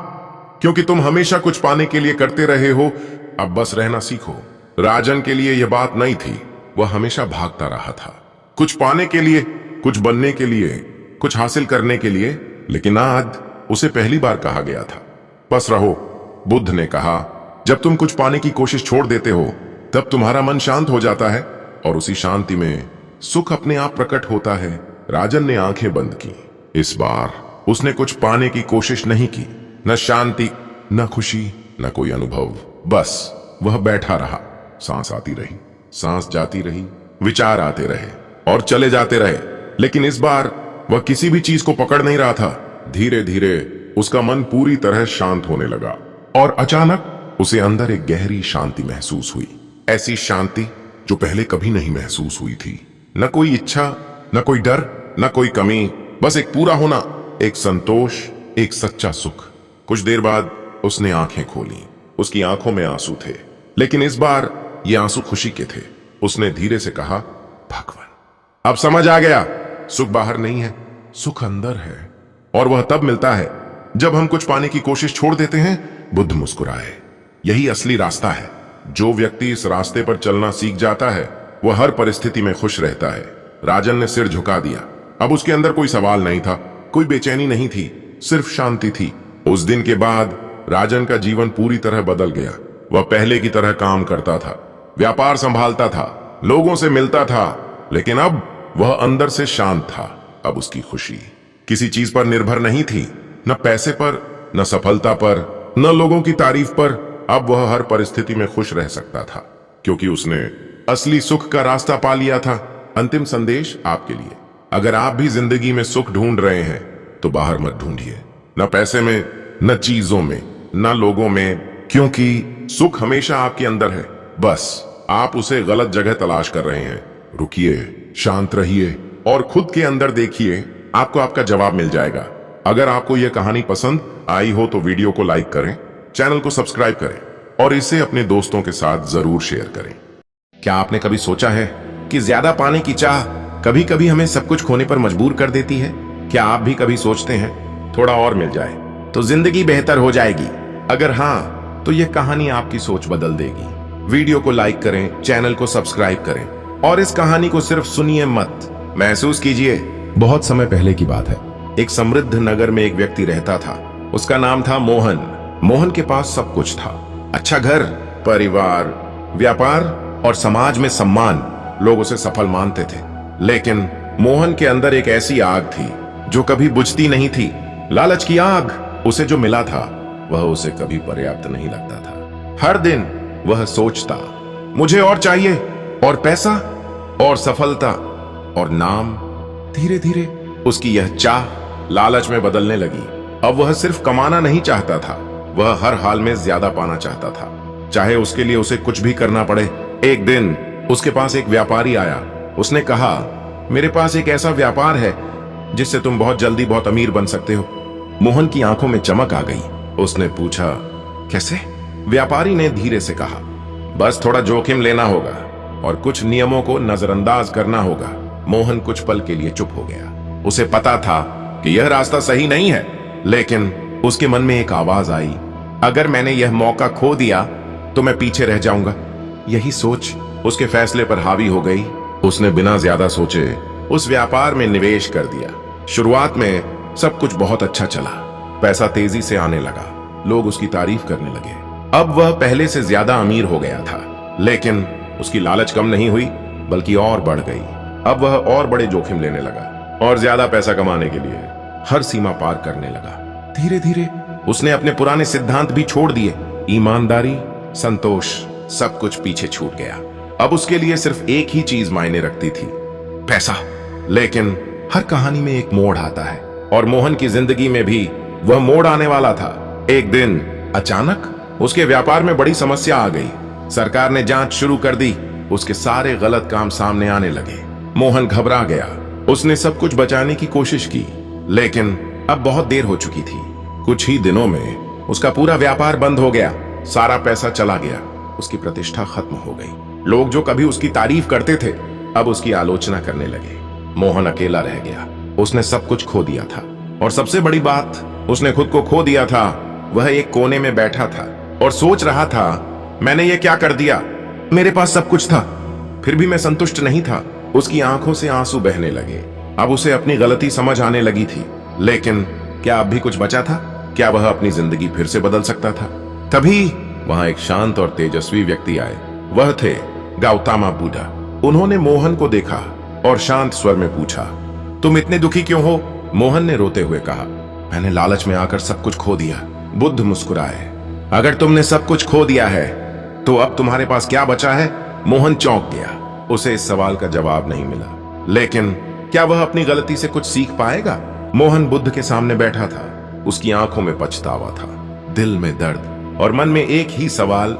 क्योंकि तुम हमेशा कुछ पाने के लिए करते रहे हो, अब बस रहना सीखो। राजन के लिए यह बात नहीं थी। वह हमेशा भागता रहा था, कुछ पाने के लिए, कुछ बनने के लिए, कुछ हासिल करने के लिए। लेकिन आज उसे पहली बार कहा गया था, बस रहो। बुद्ध ने कहा, जब तुम कुछ पाने की कोशिश छोड़ देते हो तब तुम्हारा मन शांत हो जाता है और उसी शांति में सुख अपने आप प्रकट होता है। राजन ने आंखें बंद की। इस बार उसने कुछ पाने की कोशिश नहीं की, न शांति, न खुशी, न कोई अनुभव। बस वह बैठा रहा। सांस आती रही, सांस जाती रही, विचार आते रहे और चले जाते रहे, लेकिन इस बार वह किसी भी चीज को पकड़ नहीं रहा था। धीरे धीरे उसका मन पूरी तरह शांत होने लगा और अचानक उसे अंदर एक गहरी शांति महसूस हुई। ऐसी शांति जो पहले कभी नहीं महसूस हुई थी। न कोई इच्छा, न कोई डर, न कोई कमी, बस एक पूरा होना, एक संतोष, एक सच्चा सुख। कुछ देर बाद उसने आंखें खोली। उसकी आंखों में आंसू थे, लेकिन इस बार ये आंसू खुशी के थे। उसने धीरे से कहा, भगवान, अब समझ आ गया, सुख बाहर नहीं है, सुख अंदर है और वह तब मिलता है जब हम कुछ पाने की कोशिश छोड़ देते हैं। बुद्ध मुस्कुराए, यही असली रास्ता है। जो व्यक्ति इस रास्ते पर चलना सीख जाता है वह हर परिस्थिति में खुश रहता है। राजन ने सिर झुका दिया। अब उसके अंदर कोई सवाल नहीं था, कोई बेचैनी नहीं थी, सिर्फ शांति थी। उस दिन के बाद राजन का जीवन पूरी तरह बदल गया। वह पहले की तरह काम करता था, व्यापार संभालता था, लोगों से मिलता था, लेकिन अब वह अंदर से शांत था। अब उसकी खुशी किसी चीज पर निर्भर नहीं थी, न पैसे पर, न सफलता पर, न लोगों की तारीफ पर। अब वह हर परिस्थिति में खुश रह सकता था, क्योंकि उसने असली सुख का रास्ता पा लिया था। अंतिम संदेश आपके लिए, अगर आप भी जिंदगी में सुख ढूंढ रहे हैं तो बाहर मत ढूंढिए, न पैसे में, न चीजों में, न लोगों में, क्योंकि सुख हमेशा आपके अंदर है। बस आप उसे गलत जगह तलाश कर रहे हैं। रुकिए, शांत रहिए और खुद के अंदर देखिए, आपको आपका जवाब मिल जाएगा। अगर आपको यह कहानी पसंद आई हो तो वीडियो को लाइक करें, चैनल को सब्सक्राइब करें और इसे अपने दोस्तों के साथ जरूर शेयर करें। क्या आपने कभी सोचा है कि ज्यादा पाने की चाह कभी कभी हमें सब कुछ खोने पर मजबूर कर देती है? क्या आप भी कभी सोचते हैं थोड़ा और मिल जाए तो जिंदगी बेहतर हो जाएगी? अगर हाँ, तो यह कहानी आपकी सोच बदल देगी। वीडियो को लाइक करें, चैनल को सब्सक्राइब करें और इस कहानी को सिर्फ सुनिए मत, महसूस कीजिए। बहुत समय पहले की बात है। एक समृद्ध नगर में एक व्यक्ति रहता था। उसका नाम था मोहन। मोहन के पास सब कुछ था, अच्छा घर, परिवार, व्यापार और समाज में सम्मान। लोग उसे सफल मानते थे, लेकिन मोहन के अंदर एक ऐसी आग थी जो कभी बुझती नहीं थी। लालच की आग। उसे जो मिला था वह उसे कभी पर्याप्त नहीं लगता था। हर दिन वह सोचता, मुझे और चाहिए, और पैसा, और सफलता, और नाम। धीरे धीरे उसकी यह चाह लालच में बदलने लगी। अब वह सिर्फ कमाना नहीं चाहता था, वह हर हाल में ज्यादा पाना चाहता था, चाहे उसके लिए उसे कुछ भी करना पड़े। एक दिन उसके पास एक व्यापारी आया। उसने कहा, मेरे पास एक ऐसा व्यापार है जिससे तुम बहुत जल्दी बहुत अमीर बन सकते हो। मोहन की आंखों में चमक आ गई। उसने पूछा, कैसे? व्यापारी ने धीरे से कहा, बस थोड़ा जोखिम लेना होगा और कुछ नियमों को नजरअंदाज करना होगा। मोहन कुछ पल के लिए चुप हो गया। उसे पता था कि यह रास्ता सही नहीं है, लेकिन उसके मन में एक आवाज आई, अगर मैंने यह मौका खो दिया तो मैं पीछे रह जाऊंगा। यही सोच उसके फैसले पर हावी हो गई। उसने बिना ज्यादा सोचे उस व्यापार में निवेश कर दिया। शुरुआत में सब कुछ बहुत अच्छा चला, पैसा तेजी से आने लगा, लोग उसकी तारीफ करने लगे। अब वह पहले से ज्यादा अमीर हो गया था, लेकिन उसकी लालच कम नहीं हुई, बल्कि और बढ़ गई। अब वह और बड़े जोखिम लेने लगा और ज्यादा पैसा कमाने के लिए हर सीमा पार करने लगा। धीरे धीरे उसने अपने पुराने सिद्धांत भी छोड़ दिए। ईमानदारी, संतोष, सब कुछ पीछे छूट गया। अब उसके लिए सिर्फ एक ही चीज मायने रखती थी, पैसा। लेकिन हर कहानी में एक मोड़ आता है, और मोहन की जिंदगी में भी वह मोड़ आने वाला था। एक दिन अचानक उसके व्यापार में बड़ी समस्या आ गई। सरकार ने जांच शुरू कर दी। उसके सारे गलत काम सामने आने लगे। मोहन घबरा गया। उसने सब कुछ बचाने की कोशिश की, लेकिन अब बहुत देर हो चुकी थी। कुछ ही दिनों में उसका पूरा व्यापार बंद हो गया, सारा पैसा चला गया, उसकी प्रतिष्ठा खत्म हो गई। लोग जो कभी उसकी तारीफ करते थे, अब उसकी आलोचना करने लगे। मोहन अकेला रह गया। उसने सब कुछ खो दिया था, और सबसे बड़ी बात, उसने खुद को खो दिया था। वह एक कोने में बैठा था और सोच रहा था, मैंने ये क्या कर दिया? मेरे पास सब कुछ था, फिर भी मैं संतुष्ट नहीं था। उसकी आंखों से आंसू बहने लगे। अब उसे अपनी गलती समझ आने लगी थी, लेकिन क्या अब भी कुछ बचा था? क्या वह अपनी जिंदगी फिर से बदल सकता था? तभी वहां एक शांत और तेजस्वी व्यक्ति आए। वह थे गौतमा बुद्धा। उन्होंने मोहन को देखा और शांत स्वर में पूछा, तुम इतने दुखी क्यों हो? मोहन ने रोते हुए कहा, मैंने लालच में आकर सब कुछ खो दिया। बुद्ध मुस्कुराए, अगर तुमने सब कुछ खो दिया है तो अब तुम्हारे पास क्या बचा है? मोहन चौंक गया। उसे इस सवाल का जवाब नहीं मिला, लेकिन क्या वह अपनी गलती से कुछ सीख पाएगा? मोहन बुद्ध के सामने बैठा था। उसकी आंखों में पछतावा था, दिल में दर्द, और मन में एक ही सवाल,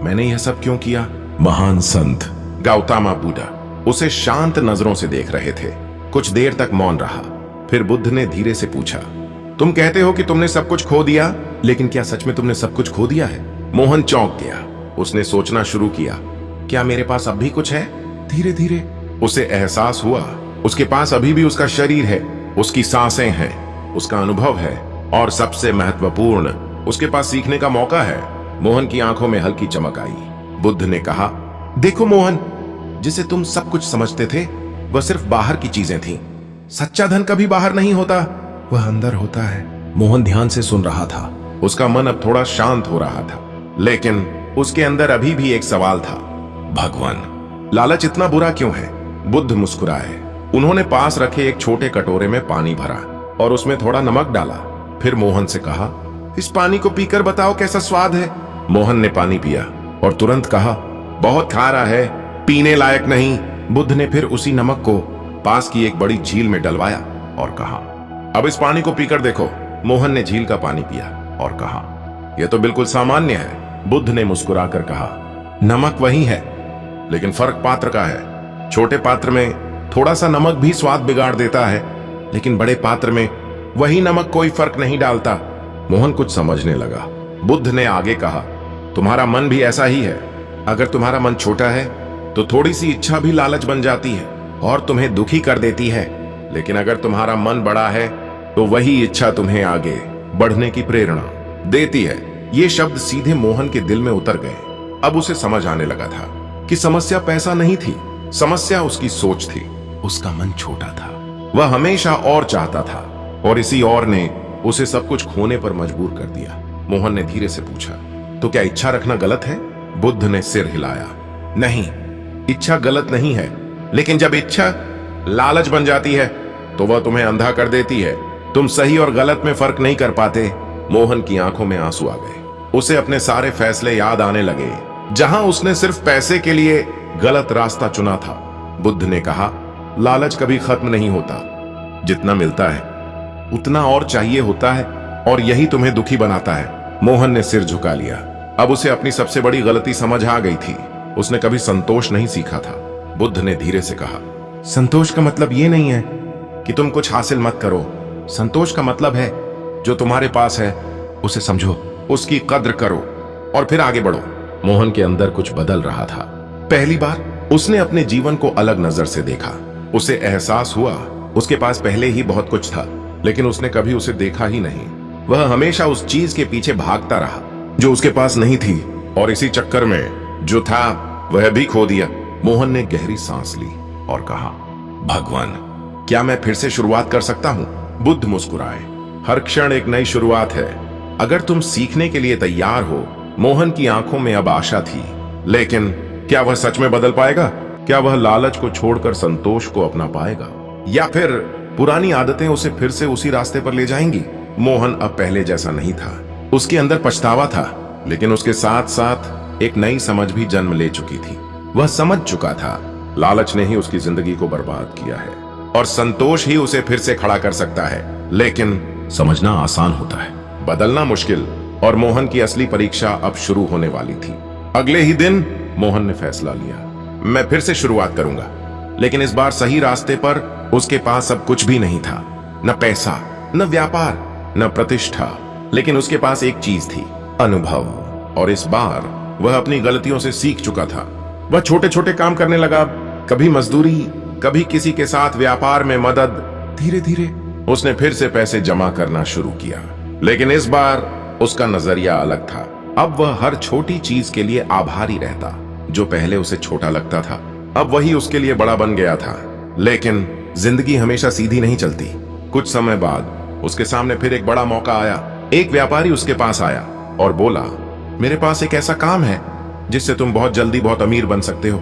मैंने यह सब क्यों किया? महान संत गौतमा बुद्धा उसे शांत नजरों से देख रहे थे। कुछ देर तक मौन रहा। फिर बुद्ध ने धीरे से पूछा, तुम कहते हो कि तुमने सब कुछ खो दिया, लेकिन क्या सच में तुमने सब कुछ खो दिया है? मोहन चौंक गया। उसने सोचना शुरू किया, क्या मेरे पास अब भी कुछ है? धीरे धीरे उसे एहसास हुआ, उसके पास अभी भी उसका शरीर है, उसकी सांसें हैं, उसका अनुभव है, और सबसे महत्वपूर्ण, उसके पास सीखने का मौका है। मोहन की आंखों में हल्की चमक आई। बुद्ध ने कहा, देखो मोहन, जिसे तुम सब कुछ समझते थे वह सिर्फ बाहर की चीजें थीं। सच्चा धन कभी बाहर नहीं होता, वह अंदर होता है। मोहन ध्यान से सुन रहा था। उसका मन अब थोड़ा शांत हो रहा था, लेकिन उसके अंदर अभी भी एक सवाल था, भगवान, लालच इतना बुरा क्यों है? बुद्ध मुस्कुराए। उन्होंने पास रखे एक छोटे कटोरे में पानी भरा और उसमें थोड़ा नमक डाला। फिर मोहन से कहा, इस पानी को पीकर बताओ कैसा स्वाद है। मोहन ने पानी पिया और तुरंत कहा, बहुत खारा है, पीने लायक नहीं। बुद्ध ने फिर उसी नमक को पास की एक बड़ी झील में डलवाया और कहा, अब इस पानी को पीकर देखो। मोहन ने झील का पानी पिया और कहा, यह तो बिल्कुल सामान्य है। बुद्ध ने मुस्कुराकर कहा, नमक वही है, लेकिन फर्क पात्र का है। छोटे पात्र में थोड़ा सा नमक भी स्वाद बिगाड़ देता है, लेकिन बड़े पात्र में वही नमक कोई फर्क नहीं डालता। मोहन कुछ समझने लगा। बुद्ध ने आगे कहा, तुम्हारा मन भी ऐसा ही है। अगर तुम्हारा मन छोटा है तो थोड़ी सी इच्छा भी लालच बन जाती है और तुम्हें दुखी कर देती है, लेकिन अगर तुम्हारा मन बड़ा है तो वही इच्छा तुम्हें आगे बढ़ने की प्रेरणा देती है। ये शब्द सीधे मोहन के दिल में उतर गए। अब उसे समझ आने लगा था कि समस्या पैसा नहीं थी, समस्या उसकी सोच थी। उसका मन छोटा था, वह हमेशा और चाहता था, और इसी और ने उसे सब कुछ खोने पर मजबूर कर दिया। मोहन ने धीरे से पूछा, तो क्या इच्छा रखना गलत है? बुद्ध ने सिर हिलाया, नहीं, इच्छा गलत नहीं है, लेकिन जब इच्छा लालच बन जाती है तो वह तुम्हें अंधा कर देती है। तुम सही और गलत में फर्क नहीं कर पाते। मोहन की आंखों में आंसू आ गए। उसे अपने सारे फैसले याद आने लगे, जहां उसने सिर्फ पैसे के लिए गलत रास्ता चुना था। बुद्ध ने कहा, लालच कभी खत्म नहीं होता। जितना मिलता है उतना और चाहिए होता है, और यही तुम्हें दुखी बनाता है। मोहन ने सिर झुका लिया। अब उसे अपनी सबसे बड़ी गलती समझ आ गई थी। उसने कभी संतोष नहीं सीखा था। बुद्ध ने धीरे से कहा, संतोष का मतलब यह नहीं है कि तुम कुछ हासिल मत करो। संतोष का मतलब है जो तुम्हारे पास है उसे समझो, उसकी कद्र करो और फिर आगे बढ़ो। मोहन के अंदर कुछ बदल रहा था। पहली बार उसने अपने जीवन को अलग नजर से देखा। उसे एहसास हुआ उसके पास पहले ही बहुत कुछ था, लेकिन उसने कभी उसे देखा ही नहीं। वह हमेशा उस चीज के पीछे भागता रहा जो उसके पास नहीं थी, और इसी चक्कर में जो था वह भी खो दिया। मोहन ने गहरी सांस ली और कहा, भगवान, क्या मैं फिर से शुरुआत कर सकता हूं? बुद्ध मुस्कुराए। हर क्षण एक नई शुरुआत है, अगर तुम सीखने के लिए तैयार हो। मोहन की आंखों में अब आशा थी, लेकिन क्या वह सच में बदल पाएगा? क्या वह लालच को छोड़कर संतोष को अपना पाएगा, या फिर पुरानी आदतें उसे फिर से उसी रास्ते पर ले जाएंगी? मोहन अब पहले जैसा नहीं था। उसके अंदर पछतावा था, लेकिन उसके साथ साथ एक नई समझ भी जन्म ले चुकी थी। वह समझ चुका था लालच ने ही उसकी जिंदगी को बर्बाद किया है, और संतोष ही उसे फिर से खड़ा कर सकता है। लेकिन समझना आसान होता है, बदलना मुश्किल। और मोहन की असली परीक्षा अब शुरू होने वाली थी। अगले ही दिन मोहन ने फैसला लिया, मैं फिर से शुरुआत करूंगा, लेकिन इस बार सही रास्ते पर। उसके पास अब कुछ भी नहीं था, न पैसा, न व्यापार, न प्रतिष्ठा, लेकिन उसके पास एक चीज थी, अनुभव। और इस बार वह अपनी गलतियों से सीख चुका था। वह छोटे छोटे काम करने लगा, कभी मजदूरी, कभी किसी के साथ व्यापार में मदद। धीरे धीरे उसने फिर से पैसे जमा करना शुरू किया, लेकिन इस बार उसका नजरिया अलग था। अब वह हर छोटी चीज के लिए आभारी रहता। जो पहले उसे छोटा लगता था, अब वही उसके लिए बड़ा बन गया था। लेकिन जिंदगी हमेशा सीधी नहीं चलती। कुछ समय बाद उसके सामने फिर एक बड़ा मौका आया। एक व्यापारी उसके पास आया और बोला, मेरे पास एक ऐसा काम है जिससे तुम बहुत जल्दी बहुत अमीर बन सकते हो।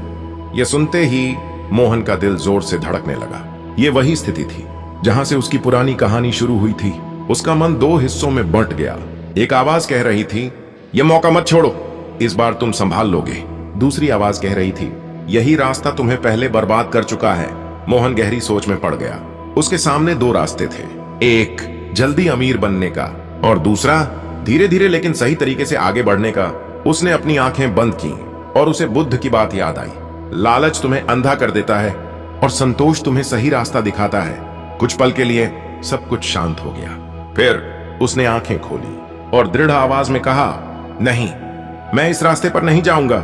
यह सुनते ही मोहन का दिल जोर से धड़कने लगा। ये वही स्थिति थी जहां से उसकी पुरानी कहानी शुरू हुई थी। उसका मन दो हिस्सों में बंट गया। एक आवाज कह रही थी, यह मौका मत छोड़ो, इस बार तुम संभाल लोगे। दूसरी आवाज कह रही थी, यही रास्ता तुम्हें पहले बर्बाद कर चुका है। मोहन गहरी सोच में पड़ गया। उसके सामने दो रास्ते थे, एक जल्दी अमीर बनने का, और दूसरा धीरे धीरे लेकिन सही तरीके से आगे बढ़ने का। उसने अपनी आंखें बंद की और उसे बुद्ध की बात याद आई, लालच तुम्हें अंधा कर देता है और संतोष तुम्हें सही रास्ता दिखाता है। कुछ पल के लिए सब कुछ शांत हो गया। फिर उसने आंखें खोली और दृढ़ आवाज में कहा, नहीं, मैं इस रास्ते पर नहीं जाऊंगा।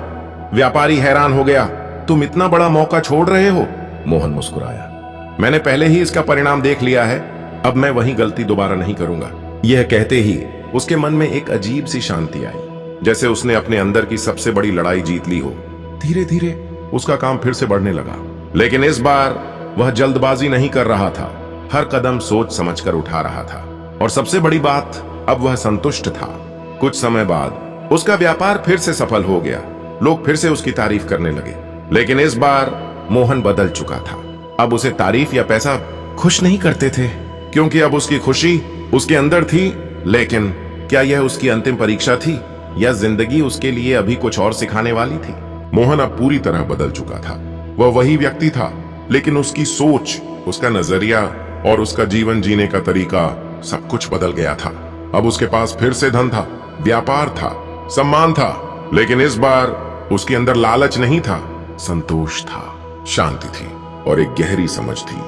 व्यापारी हैरान हो गया, तुम इतना बड़ा मौका छोड़ रहे हो? मोहन मुस्कुराया, मैंने पहले ही इसका परिणाम देख लिया है, अब मैं वही गलती दोबारा नहीं करूंगा। यह कहते ही उसके मन में एक अजीब सी शांति आई, जैसे उसने अपने अंदर की सबसे बड़ी लड़ाई जीत ली हो। धीरे धीरे उसका काम फिर से बढ़ने लगा, लेकिन इस बार वह जल्दबाजी नहीं कर रहा था। हर कदम सोच समझकर उठा रहा था, और सबसे बड़ी बात, अब वह संतुष्ट था। कुछ समय बाद उसका व्यापार फिर से सफल हो गया। लोग फिर से उसकी तारीफ करने लगे। लेकिन इस बार मोहन बदल चुका था। अब उसे तारीफ या पैसा खुश नहीं करते थे, क्योंकि अब उसकी खुशी उसके अंदर थी। लेकिन क्या यह उसकी अंतिम परीक्षा थी, या जिंदगी उसके लिए अभी कुछ और सिखाने वाली थी? मोहन अब पूरी तरह बदल चुका था। वह वही व्यक्ति था, लेकिन उसकी सोच, उसका नजरिया और उसका जीवन जीने का तरीका सब कुछ बदल गया था। अब उसके पास फिर से धन था, व्यापार था, सम्मान था, लेकिन इस बार उसके अंदर लालच नहीं था, संतोष था, शांति थी और एक गहरी समझ थी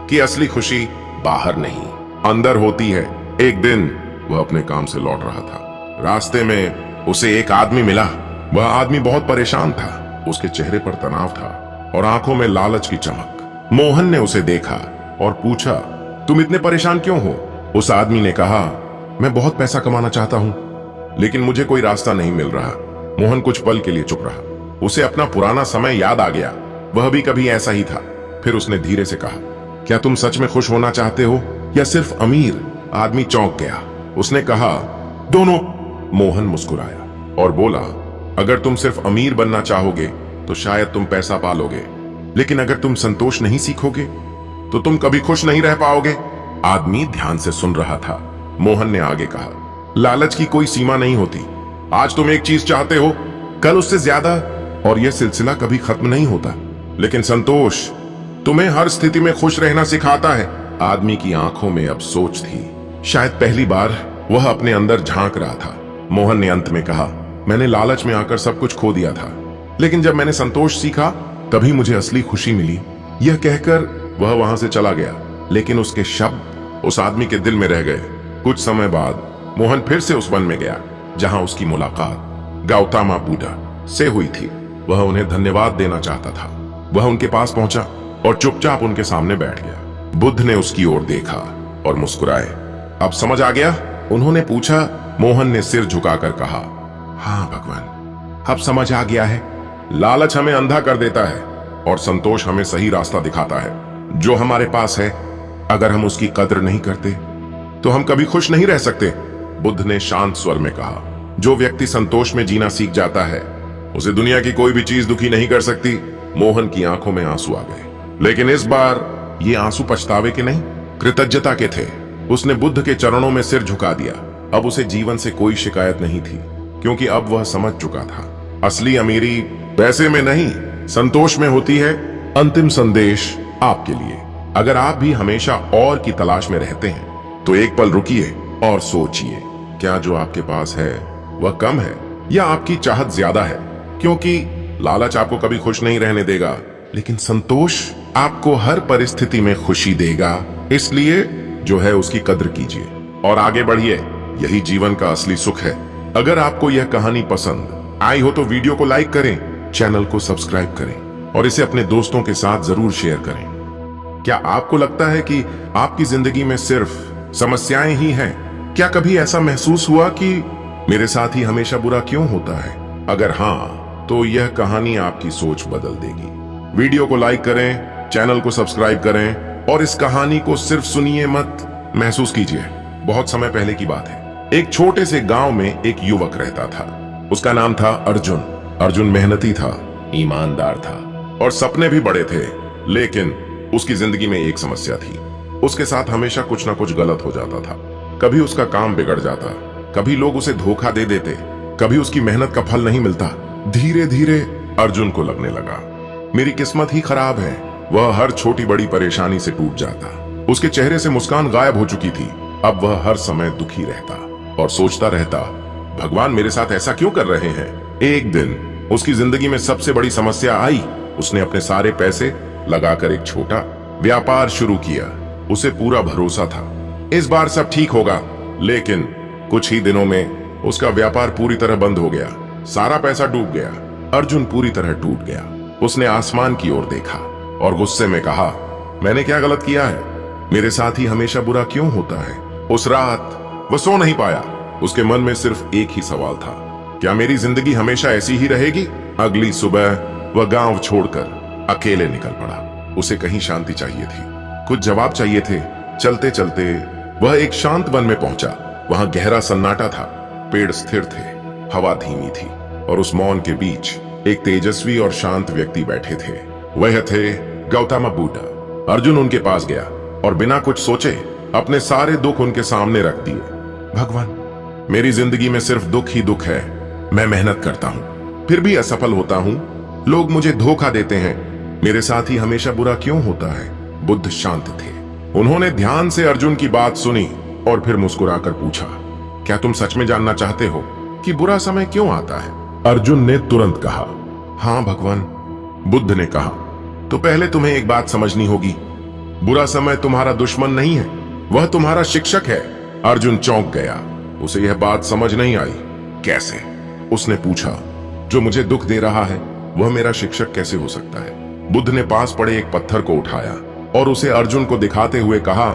कि असली खुशी बाहर नहीं, अंदर होती है। एक दिन वह अपने काम से लौट रहा था। रास्ते में उसे एक आदमी मिला। वह आदमी बहुत परेशान था। उसके चेहरे पर तनाव था और आंखों में लालच की चमक। मोहन ने उसे देखा और पूछा, तुम इतने परेशान क्यों हो? उस आदमी ने कहा, मैं बहुत पैसा कमाना चाहता हूं, लेकिन मुझे कोई रास्ता नहीं मिल रहा। मोहन कुछ पल के लिए चुप रहा। उसे अपना पुराना समय याद आ गया। वह भी कभी ऐसा ही था। फिर उसने धीरे से कहा, क्या तुम सच में खुश होना चाहते हो या सिर्फ अमीर? आदमी चौंक गया। उसने कहा, दोनों। मोहन मुस्कुराया और बोला, अगर तुम सिर्फ अमीर बनना चाहोगे तो शायद तुम पैसा पालोगे, लेकिन अगर तुम संतोष नहीं सीखोगे तो तुम कभी खुश नहीं रह पाओगे। आदमी ध्यान से सुन रहा था। मोहन ने आगे कहा, लालच की कोई सीमा नहीं होती। आज तुम एक चीज चाहते हो, कल उससे ज्यादा, और यह सिलसिला कभी खत्म नहीं होता। लेकिन संतोष तुम्हें हर स्थिति में खुश रहना सिखाता है। आदमी की आंखों में अब सोच थी। शायद पहली बार वह अपने अंदर झांक रहा था। मोहन ने अंत में कहा, मैंने लालच में आकर सब कुछ खो दिया था, लेकिन जब मैंने संतोष सीखा तभी मुझे असली खुशी मिली। यह कहकर वह वहां से चला गया, लेकिन उसके शब्द उस आदमी के दिल में रह गए। कुछ समय बाद मोहन फिर से उस वन में गया जहां उसकी मुलाकात गौतम बुद्ध से हुई थी। वह उन्हें धन्यवाद देना चाहता था। वह उनके पास पहुंचा और चुपचाप उनके सामने बैठ गया। बुद्ध ने उसकी ओर देखा और मुस्कुराए। अब समझ आ गया? उन्होंने पूछा। मोहन ने सिर झुकाकर कहा, हाँ भगवान, अब समझ आ गया है। लालच हमें अंधा कर देता है और संतोष हमें सही रास्ता दिखाता है। जो हमारे पास है, अगर हम उसकी कद्र नहीं करते तो हम कभी खुश नहीं रह सकते। बुद्ध ने शांत स्वर में कहा, जो व्यक्ति संतोष में जीना सीख जाता है, उसे दुनिया की कोई भी चीज दुखी नहीं कर सकती। मोहन की आंखों में आंसू आ गए, लेकिन इस बार ये आंसू पछतावे के नहीं, कृतज्ञता के थे। उसने बुद्ध के चरणों में सिर झुका दिया। अब उसे जीवन से कोई शिकायत नहीं थी, क्योंकि अब वह समझ चुका था, असली अमीरी पैसे में नहीं, संतोष में होती है। अंतिम संदेश आपके लिए, अगर आप भी हमेशा और की तलाश में रहते हैं तो एक पल रुकिए और सोचिए, क्या जो आपके पास है वह कम है या आपकी चाहत ज्यादा है? क्योंकि लालच आपको कभी खुश नहीं रहने देगा, लेकिन संतोष आपको हर परिस्थिति में खुशी देगा। इसलिए जो है उसकी कद्र कीजिए और आगे बढ़िए। यही जीवन का असली सुख है। अगर आपको यह कहानी पसंद आई हो तो वीडियो को लाइक करें, चैनल को सब्सक्राइब करें और इसे अपने दोस्तों के साथ जरूर शेयर करें। क्या आपको लगता है कि आपकी जिंदगी में सिर्फ समस्याएं ही हैं? क्या कभी ऐसा महसूस हुआ कि मेरे साथ ही हमेशा बुरा क्यों होता है? अगर हाँ, तो यह कहानी आपकी सोच बदल देगी। वीडियो को लाइक करें, चैनल को सब्सक्राइब करें और इस कहानी को सिर्फ सुनिए मत, महसूस कीजिए। बहुत समय पहले की बात है। एक छोटे से गांव में एक युवक रहता था। उसका नाम था अर्जुन। अर्जुन मेहनती था, ईमानदार था और सपने भी बड़े थे। लेकिन उसकी जिंदगी में एक समस्या थी। उसके साथ हमेशा कुछ ना कुछ गलत हो जाता था। कभी उसका काम बिगड़ जाता, कभी लोग उसे धोखा दे देते, कभी उसकी मेहनत का फल नहीं मिलता। धीरे धीरे अर्जुन को लगने लगा, मेरी किस्मत ही खराब है। वह हर छोटी बड़ी परेशानी से टूट जाता। उसके चेहरे से मुस्कान गायब हो चुकी थी। अब वह हर समय दुखी रहता और सोचता रहता, भगवान मेरे साथ ऐसा क्यों कर रहे हैं? एक दिन उसकी जिंदगी में सबसे बड़ी समस्या आई। उसने अपने सारे पैसे लगाकर एक छोटा व्यापार शुरू किया। उसे पूरा भरोसा था इस बार सब ठीक होगा, लेकिन कुछ ही दिनों में उसका व्यापार पूरी तरह बंद हो गया। सारा पैसा डूब गया। अर्जुन पूरी तरह टूट गया। उसने आसमान की ओर देखा और गुस्से में कहा, मैंने क्या गलत किया है? मेरे साथ ही हमेशा बुरा क्यों होता है? उस रात वह सो नहीं पाया। उसके मन में सिर्फ एक ही सवाल था, क्या मेरी जिंदगी हमेशा ऐसी ही रहेगी? अगली सुबह वह गांव छोड़कर अकेले निकल पड़ा। उसे कहीं शांति चाहिए थी, कुछ जवाब चाहिए थे। चलते चलते वह एक शांत वन में पहुंचा। वहां गहरा सन्नाटा था। पेड़ स्थिर थे, हवा धीमी थी और उस मौन के बीच एक तेजस्वी और शांत व्यक्ति बैठे थे। वह थे गौतम बुद्ध। अर्जुन उनके पास गया और बिना कुछ सोचे अपने सारे दुख उनके सामने रख दिए। भगवान, मेरी जिंदगी में सिर्फ दुख ही दुख है। मैं मेहनत करता हूं, फिर भी असफल होता हूं। लोग मुझे धोखा देते हैं। मेरे साथ ही हमेशा बुरा क्यों होता है? बुद्ध शांत थे। उन्होंने ध्यान से अर्जुन की बात सुनी और फिर मुस्कुराकर पूछा, क्या तुम सच में जानना चाहते हो कि बुरा समय क्यों आता है? अर्जुन ने तुरंत कहा, हाँ भगवान। बुद्ध ने कहा, तो पहले तुम्हें एक बात समझनी होगी। बुरा समय तुम्हारा दुश्मन नहीं है, वह तुम्हारा शिक्षक है। अर्जुन चौंक गया। उसे यह बात समझ नहीं आई। कैसे? उसने पूछा। जो मुझे दुख दे रहा है वह मेरा शिक्षक कैसे हो सकता है? बुद्ध ने पास पड़े एक पत्थर को उठाया और उसे अर्जुन को दिखाते हुए कहा,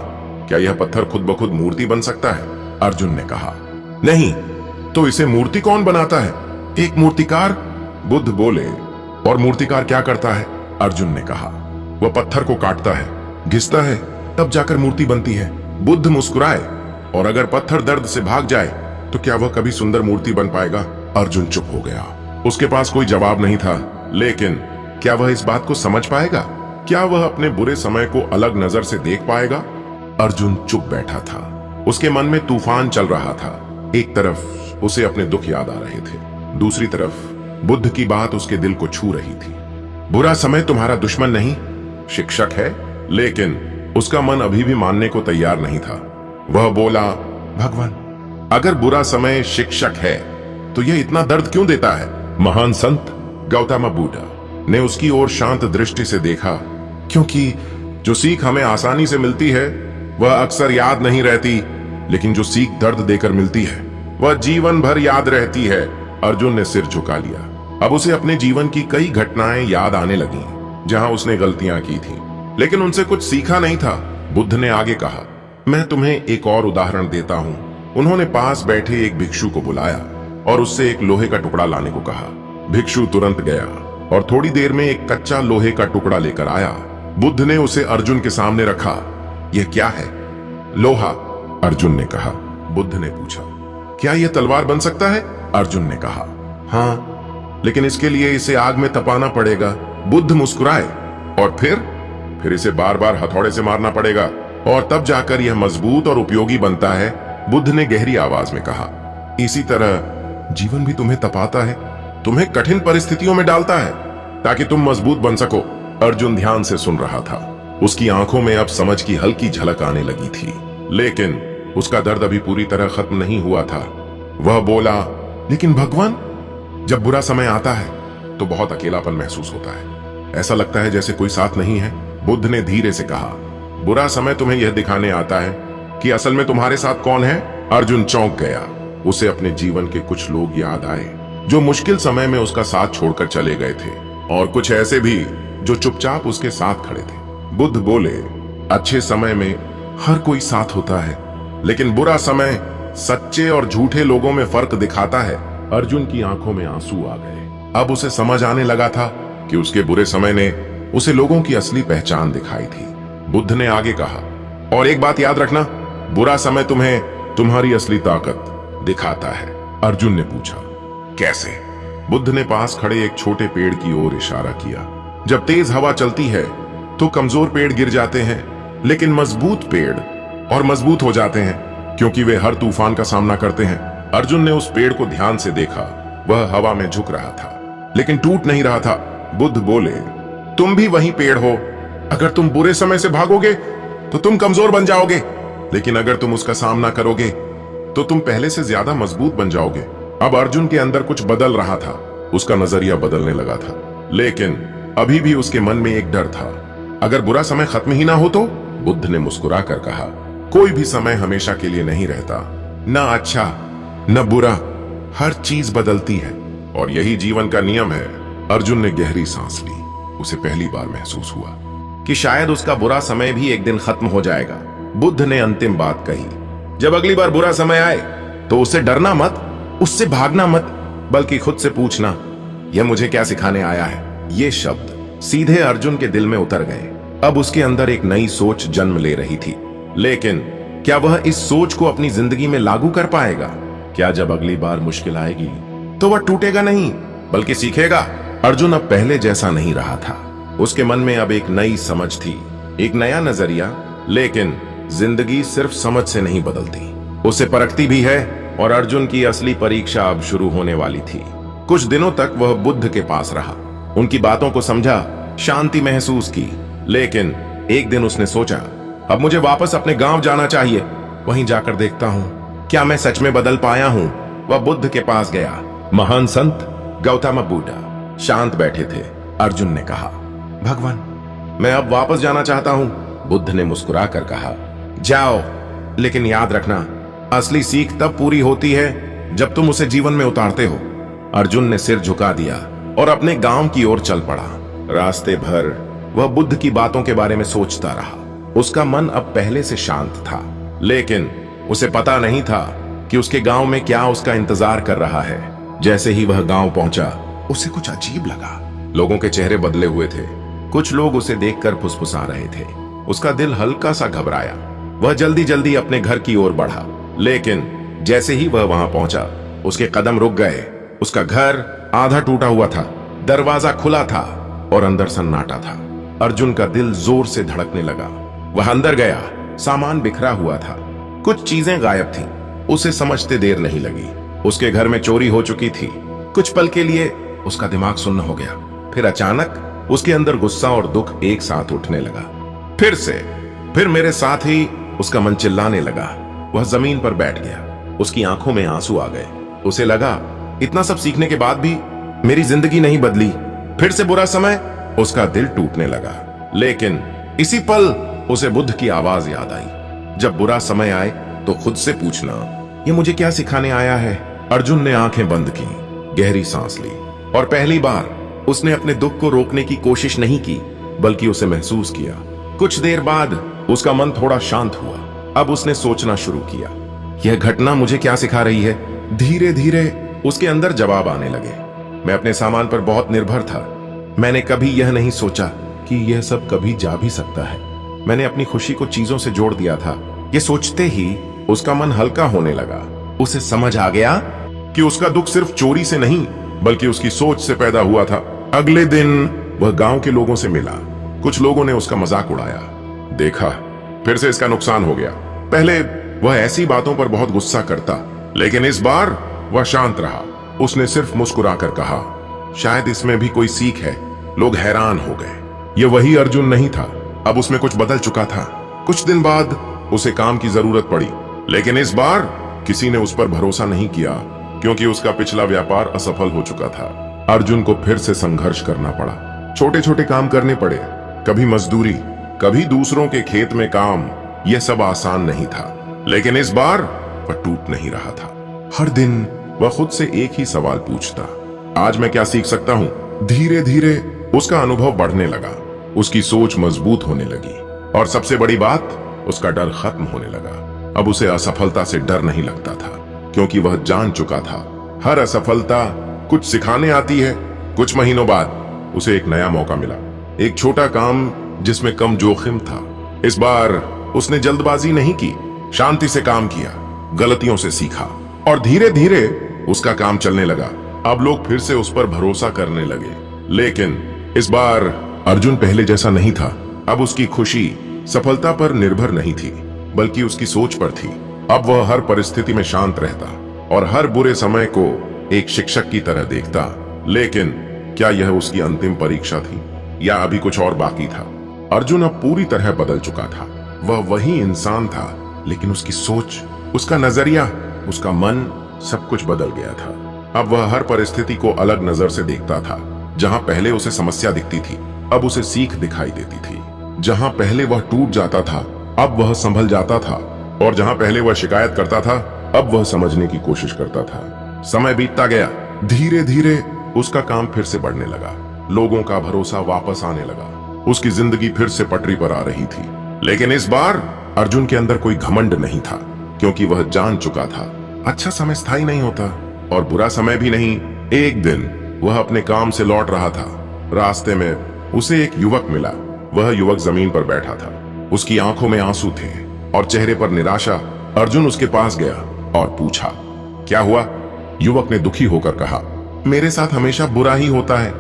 क्या यह पत्थर खुद ब खुद मूर्ति बन सकता है? अर्जुन ने कहा, नहीं। तो इसे मूर्ति कौन बनाता है? एक मूर्तिकार। बुद्ध बोले, और मूर्तिकार क्या करता है? अर्जुन ने कहा, वह पत्थर को काटता है, घिसता है, तब जाकर मूर्ति बनती है। बुद्ध मुस्कुराए, और अगर पत्थर दर्द से भाग जाए तो क्या वह कभी सुंदर मूर्ति बन पाएगा? अर्जुन चुप हो गया। उसके पास कोई जवाब नहीं था। लेकिन क्या वह इस बात को समझ पाएगा? क्या वह अपने बुरे समय को अलग नजर से देख पाएगा? अर्जुन चुप बैठा था। उसके मन में तूफान चल रहा था। एक तरफ उसे अपने दुख याद आ रहे थे, दूसरी तरफ बुद्ध की बात उसके दिल को छू रही थी। बुरा समय तुम्हारा दुश्मन नहीं, शिक्षक है। लेकिन उसका मन अभी भी मानने को तैयार नहीं था। वह बोला, भगवान, अगर बुरा समय शिक्षक है तो यह इतना दर्द क्यों देता है? महान संत गौतम बुद्ध ने उसकी ओर शांत दृष्टि से देखा, क्योंकि जो सीख हमें आसानी से मिलती है वह अक्सर याद नहीं रहती, लेकिन जो सीख दर्द देकर मिलती है वह जीवन भर याद रहती है। अर्जुन ने सिर झुका लिया। अब उसे अपने जीवन की कई घटनाएं याद आने लगी जहां उसने गलतियां की थी, लेकिन उनसे कुछ सीखा नहीं था। बुद्ध ने आगे कहा, मैं तुम्हें एक और उदाहरण देता हूं। उन्होंने पास बैठे एक भिक्षु को बुलाया और उससे एक लोहे का टुकड़ा लाने को कहा। भिक्षु तुरंत गया और थोड़ी देर में एक कच्चा लोहे का टुकड़ा लेकर आया। बुद्ध ने उसे अर्जुन के सामने रखा। यह क्या है? लोहा, अर्जुन ने कहा। बुद्ध ने पूछा, क्या यह तलवार बन सकता है? अर्जुन ने कहा, हाँ, लेकिन इसके लिए इसे आग में तपाना पड़ेगा। बुद्ध मुस्कुराए, और फिर इसे बार बार हथौड़े से मारना पड़ेगा और तब जाकर यह मजबूत और उपयोगी बनता है। बुद्ध ने गहरी आवाज में कहा, इसी तरह जीवन भी तुम्हें तपाता है, तुम्हें कठिन परिस्थितियों में डालता है ताकि तुम मजबूत बन सको। अर्जुन ध्यान से सुन रहा था। उसकी आंखों में अब समझ की हल्की झलक आने लगी थी, लेकिन उसका दर्द अभी पूरी तरह खत्म नहीं हुआ था। वह बोला, लेकिन भगवान, जब बुरा समय आता है तो बहुत अकेलापन महसूस होता है। ऐसा लगता है जैसे कोई साथ नहीं है। बुद्ध ने धीरे से कहा, बुरा समय तुम्हें यह दिखाने आता है कि असल में तुम्हारे साथ कौन है। अर्जुन चौंक गया। उसे अपने जीवन के कुछ लोग याद आए जो मुश्किल समय में उसका साथ छोड़कर चले गए थे, और कुछ ऐसे भी जो चुपचाप उसके साथ खड़े थे। बुद्ध बोले, अच्छे समय में हर कोई साथ होता है, लेकिन बुरा समय सच्चे और झूठे लोगों में फर्क दिखाता है। अर्जुन की आंखों में आंसू आ गए। अब उसे समझ आने लगा था कि उसके बुरे समय ने उसे लोगों की असली पहचान दिखाई थी। बुद्ध ने आगे कहा, और एक बात याद रखना, बुरा समय तुम्हें तुम्हारी असली ताकत दिखाता है। अर्जुन ने पूछा, कैसे? बुद्ध ने पास खड़े एक छोटे पेड़ की ओर इशारा किया। जब तेज हवा चलती है तो कमजोर पेड़ गिर जाते हैं, लेकिन मजबूत पेड़ और मजबूत हो जाते हैं क्योंकि वे हर तूफान का सामना करते हैं। अर्जुन ने उस पेड़ को ध्यान से देखा। वह हवा में झुक रहा था, लेकिन टूट नहीं रहा था। बुद्ध बोले, तुम भी वही पेड़ हो। अगर तुम बुरे समय से भागोगे तो तुम कमजोर बन जाओगे, लेकिन अगर तुम उसका सामना करोगे तो तुम पहले से ज्यादा मजबूत बन जाओगे। अब अर्जुन के अंदर कुछ बदल रहा था। उसका नजरिया बदलने लगा था, लेकिन अभी भी उसके मन में एक डर था, अगर बुरा समय खत्म ही ना हो तो। बुद्ध ने मुस्कुरा कर कहा, कोई भी समय हमेशा के लिए नहीं रहता, ना अच्छा न बुरा, हर चीज बदलती है और यही जीवन का नियम है। अर्जुन ने गहरी सांस ली। उसे पहली बार महसूस हुआ कि शायद उसका बुरा समय भी एक दिन खत्म हो जाएगा। बुद्ध ने अंतिम बात कही, जब अगली बार बुरा समय आए तो उससे डरना मत, उससे भागना मत, बल्कि खुद से पूछना, यह मुझे क्या सिखाने आया है। ये शब्द सीधे अर्जुन के दिल में उतर गए। अब उसके अंदर एक नई सोच जन्म ले रही थी, लेकिन क्या वह इस सोच को अपनी जिंदगी में लागू कर पाएगा? क्या जब अगली बार मुश्किल आएगी तो वह टूटेगा नहीं बल्कि सीखेगा? अर्जुन अब पहले जैसा नहीं रहा था। उसके मन में अब एक नई समझ थी, एक नया नजरिया। लेकिन जिंदगी सिर्फ समझ से नहीं बदलती, उसे परखती भी है। और अर्जुन की असली परीक्षा अब शुरू होने वाली थी। कुछ दिनों तक वह बुद्ध के पास रहा, उनकी बातों को समझा, शांति महसूस की। लेकिन एक दिन उसने सोचा, अब मुझे वापस अपने गांव जाना चाहिए। वहीं जाकर देखता हूं क्या मैं सच में बदल पाया हूं। वह बुद्ध के पास गया। महान संत गौतम बुद्ध शांत बैठे थे। अर्जुन ने कहा, भगवान, मैं अब वापस जाना चाहता हूं। बुद्ध ने मुस्कुराकर कहा, जाओ, लेकिन याद रखना, असली सीख तब पूरी होती है जब तुम उसे जीवन में उतारते हो। अर्जुन ने सिर झुका दिया और अपने गांव की ओर चल पड़ा। रास्ते भर वह बुद्ध की बातों के बारे में सोचता रहा। उसका मन अब पहले से शांत था, लेकिन उसे पता नहीं था कि उसके गांव में क्या उसका इंतजार कर रहा है। जैसे ही वह गांव पहुंचा, उसे कुछ अजीब लगा। लोगों के चेहरे बदले हुए थे। कुछ लोग उसे देखकर फुसफुसा रहे थे। उसका दिल हल्का सा घबराया। वह जल्दी जल्दी अपने घर की ओर बढ़ा, लेकिन जैसे ही वह वहां पहुंचा, उसके कदम रुक गए। उसका घर आधा टूटा हुआ था, दरवाजा खुला था और अंदर सन्नाटा था। अर्जुन का दिल जोर से धड़कने लगा। वह अंदर गया। सामान बिखरा हुआ था, कुछ चीजें गायब थीं। उसे समझते देर नहीं लगी। उसके घर में चोरी हो चुकी थी। कुछ पल के लिए उसका दिमाग सुन्न हो गया। फिर अचानक उसके अंदर गुस्सा और दुख एक साथ उठने लगा। फिर मेरे साथ ही उसका मन चिल्लाने लगा। वह जमीन पर बैठ गया। उसकी आंखों में आंसू आ गए। उसे लगा, इतना सब सीखने के बाद भी मेरी जिंदगी नहीं बदली। फिर से बुरा समय। उसका दिल टूटने लगा। लेकिन इसी पल उसे बुद्ध की आवाज याद आई, जब बुरा समय आए तो खुद से पूछना, ये मुझे क्या सिखाने आया है। अर्जुन ने आंखें बंद की, गहरी सांस ली और पहली बार उसने अपने दुख को रोकने की कोशिश नहीं की, बल्कि उसे महसूस किया। कुछ देर बाद उसका मन थोड़ा शांत हुआ। अब उसने सोचना शुरू किया, यह घटना मुझे क्या सिखा रही है। धीरे धीरे उसके अंदर जवाब आने लगे। मैं अपने सामान पर बहुत निर्भर था। मैंने कभी यह नहीं सोचा कि यह सब कभी जा भी सकता है। मैंने अपनी खुशी को चीजों से जोड़ दिया था। यह सोचते ही उसका मन हल्का होने लगा। उसे समझ आ गया कि उसका दुख सिर्फ चोरी से नहीं, बल्कि उसकी सोच से पैदा हुआ था। अगले दिन वह गांव के लोगों से मिला। कुछ लोगों ने उसका मजाक उड़ाया। देखा, फिर से इसका नुकसान हो गया। पहले वह ऐसी बातों पर बहुत गुस्सा करता, लेकिन इस बार वह शांत रहा। उसने सिर्फ मुस्कुराकर कहा, शायद इसमें भी कोई सीख है। लोग हैरान हो गए। यह वही अर्जुन नहीं था। अब उसमें कुछ बदल चुका था। कुछ दिन बाद उसे काम की जरूरत पड़ी, लेकिन इस बार किसी ने उस पर भरोसा नहीं किया, क्योंकि उसका पिछला व्यापार असफल हो चुका था। अर्जुन को फिर से संघर्ष करना पड़ा। छोटे छोटे काम करने पड़े, कभी मजदूरी, कभी दूसरों के खेत में काम। यह सब आसान नहीं था, लेकिन इस बार वह टूट नहीं रहा था। हर दिन वह खुद से एक ही सवाल पूछता, आज मैं क्या सीख सकता हूं। धीरे धीरे उसका अनुभव बढ़ने लगा। उसकी सोच मजबूत होने लगी और सबसे बड़ी बात, उसका डर खत्म होने लगा। अब उसे असफलता से डर नहीं लगता था, क्योंकि वह जान चुका था हर असफलता कुछ सिखाने आती है। कुछ महीनों बाद उसे एक नया मौका मिला, एक छोटा काम जिसमें कम जोखिम था। इस बार उसने जल्दबाजी नहीं की, शांति से काम किया, गलतियों से सीखा और धीरे धीरे उसका काम चलने लगा। अब लोग फिर से उस पर भरोसा करने लगे। लेकिन इस बार अर्जुन पहले जैसा नहीं था। अब उसकी खुशी सफलता पर निर्भर नहीं थी, बल्कि उसकी सोच पर थी। अब वह हर परिस्थिति में शांत रहता और हर बुरे समय को एक शिक्षक की तरह देखता। लेकिन क्या यह उसकी अंतिम परीक्षा थी या अभी कुछ और बाकी था? अर्जुन अब पूरी तरह बदल चुका था। वह वही इंसान था, लेकिन उसकी सोच, उसका नजरिया, उसका मन, सब कुछ बदल गया था। अब वह हर परिस्थिति को अलग नजर से देखता था। जहां पहले उसे समस्या दिखती थी, अब उसे सीख दिखाई देती थी। जहां पहले वह टूट जाता था, अब वह संभल जाता था। और जहां पहले वह शिकायत करता था, अब वह समझने की कोशिश करता था। समय बीतता गया। धीरे धीरे उसका काम फिर से बढ़ने लगा। लोगों का भरोसा वापस आने लगा। उसकी जिंदगी फिर से पटरी पर आ रही थी। लेकिन इस बार अर्जुन के अंदर कोई घमंड नहीं था, क्योंकि वह जान चुका था अच्छा समय स्थायी नहीं होता और बुरा समय भी नहीं। एक दिन वह अपने काम से लौट रहा था। रास्ते में उसे एक युवक मिला। वह युवक जमीन पर बैठा था। उसकी आंखों में आंसू थे और चेहरे पर निराशा। अर्जुन उसके पास गया और पूछा, क्या हुआ? युवक ने दुखी होकर कहा, मेरे साथ हमेशा बुरा ही होता है।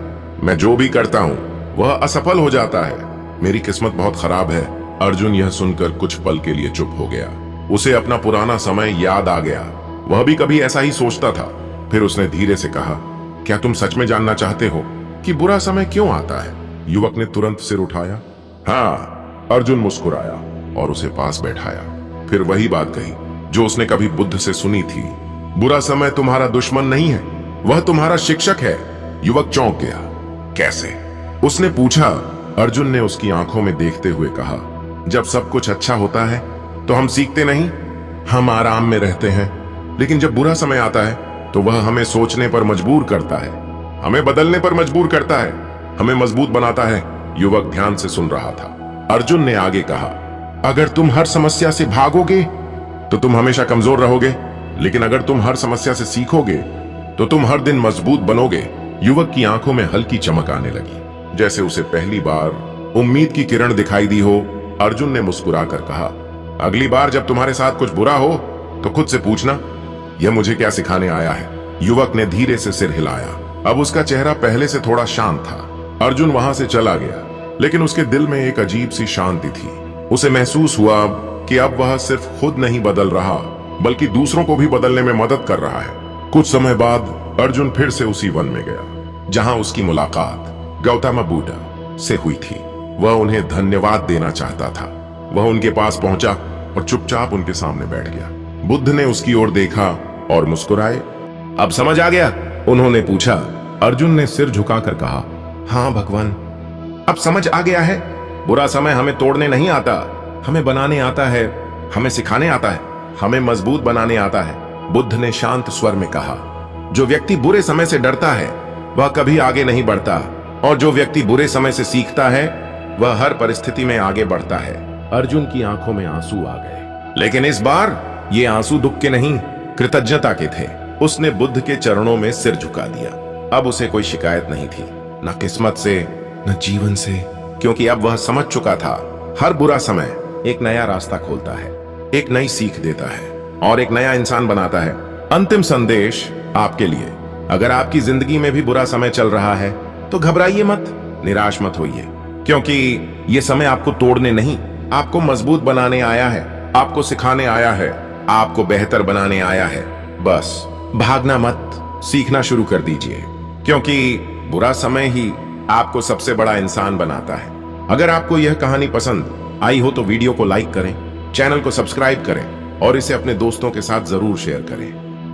मैं जो भी करता हूँ वह असफल हो जाता है। मेरी किस्मत बहुत खराब है। अर्जुन यह सुनकर कुछ पल के लिए चुप हो गया। उसे अपना पुराना समय याद आ गया। वह भी कभी ऐसा ही सोचता था। फिर उसने धीरे से कहा, क्या तुम सच में जानना चाहते हो कि बुरा समय क्यों आता है? युवक ने तुरंत सिर उठाया। हाँ, अर्जुन मुस्कुराया और उसे पास बैठाया। फिर वही बात कही जो उसने कभी बुद्ध से सुनी थी। बुरा समय तुम्हारा दुश्मन नहीं है, वह तुम्हारा शिक्षक है। युवक चौंक गया। कैसे? उसने पूछा। अर्जुन ने उसकी आंखों में देखते हुए कहा, जब सब कुछ अच्छा होता है तो हम सीखते नहीं, हम आराम में रहते हैं। लेकिन जब बुरा समय आता है तो वह हमें सोचने पर मजबूर करता है, हमें बदलने पर मजबूर करता है, हमें मजबूत बनाता है। युवक ध्यान से सुन रहा था। अर्जुन ने आगे कहा, अगर तुम हर समस्या से भागोगे तो तुम हमेशा कमजोर रहोगे, लेकिन अगर तुम हर समस्या से सीखोगे तो तुम हर दिन मजबूत बनोगे। युवक की आंखों में हल्की चमक आने लगी, जैसे उसे पहली बार उम्मीद की किरण दिखाई दी हो। अर्जुन ने मुस्कुराकर कहा, अगली बार जब तुम्हारे साथ कुछ बुरा हो तो खुद से पूछना, यह मुझे क्या सिखाने आया है? युवक ने धीरे से सिर हिलाया। अब उसका चेहरा पहले से थोड़ा शांत था। अर्जुन वहां से चला गया, लेकिन उसके दिल में एक अजीब सी शांति थी। उसे महसूस हुआ कि अब वह सिर्फ खुद नहीं बदल रहा, बल्कि दूसरों को भी बदलने में मदद कर रहा है। कुछ समय बाद अर्जुन फिर से उसी वन में गया जहां उसकी मुलाकात गौतम बुद्ध से हुई थी। वह उन्हें धन्यवाद देना चाहता था। वह उनके पास पहुंचा और चुपचाप उनके सामने बैठ गया। बुद्ध ने उसकी ओर देखा और मुस्कुराए। अब समझ आ गया? उन्होंने पूछा। अर्जुन ने सिर झुकाकर कहा, हाँ भगवान, अब समझ आ गया है। बुरा समय हमें तोड़ने नहीं आता, हमें बनाने आता है, हमें सिखाने आता है, हमें मजबूत बनाने आता है। बुद्ध ने शांत स्वर में कहा, जो व्यक्ति बुरे समय से डरता है वह कभी आगे नहीं बढ़ता, और जो व्यक्ति बुरे समय से सीखता है वह हर परिस्थिति में आगे बढ़ता है। अर्जुन की आंखों में आंसू आ गए, लेकिन इस बार ये आंसू दुख के नहीं, कृतज्ञता के थे। उसने बुद्ध के चरणों में सिर झुका दिया। अब उसे कोई शिकायत नहीं थी, न किस्मत से न जीवन से, क्योंकि अब वह समझ चुका था हर बुरा समय एक नया रास्ता खोलता है, एक नई सीख देता है और एक नया इंसान बनाता है। अंतिम संदेश आपके लिए, अगर आपकी जिंदगी में भी बुरा समय चल रहा है तो घबराइए मत, निराश मत होइए, क्योंकि ये समय आपको तोड़ने नहीं, आपको मजबूत बनाने आया है, आपको सिखाने आया है, आपको बेहतर बनाने आया है। बस भागना मत, सीखना शुरू कर दीजिए, क्योंकि बुरा समय ही आपको सबसे बड़ा इंसान बनाता है। अगर आपको यह कहानी पसंद आई हो तो वीडियो को लाइक करें, चैनल को सब्सक्राइब करें और इसे अपने दोस्तों के साथ जरूर शेयर करें।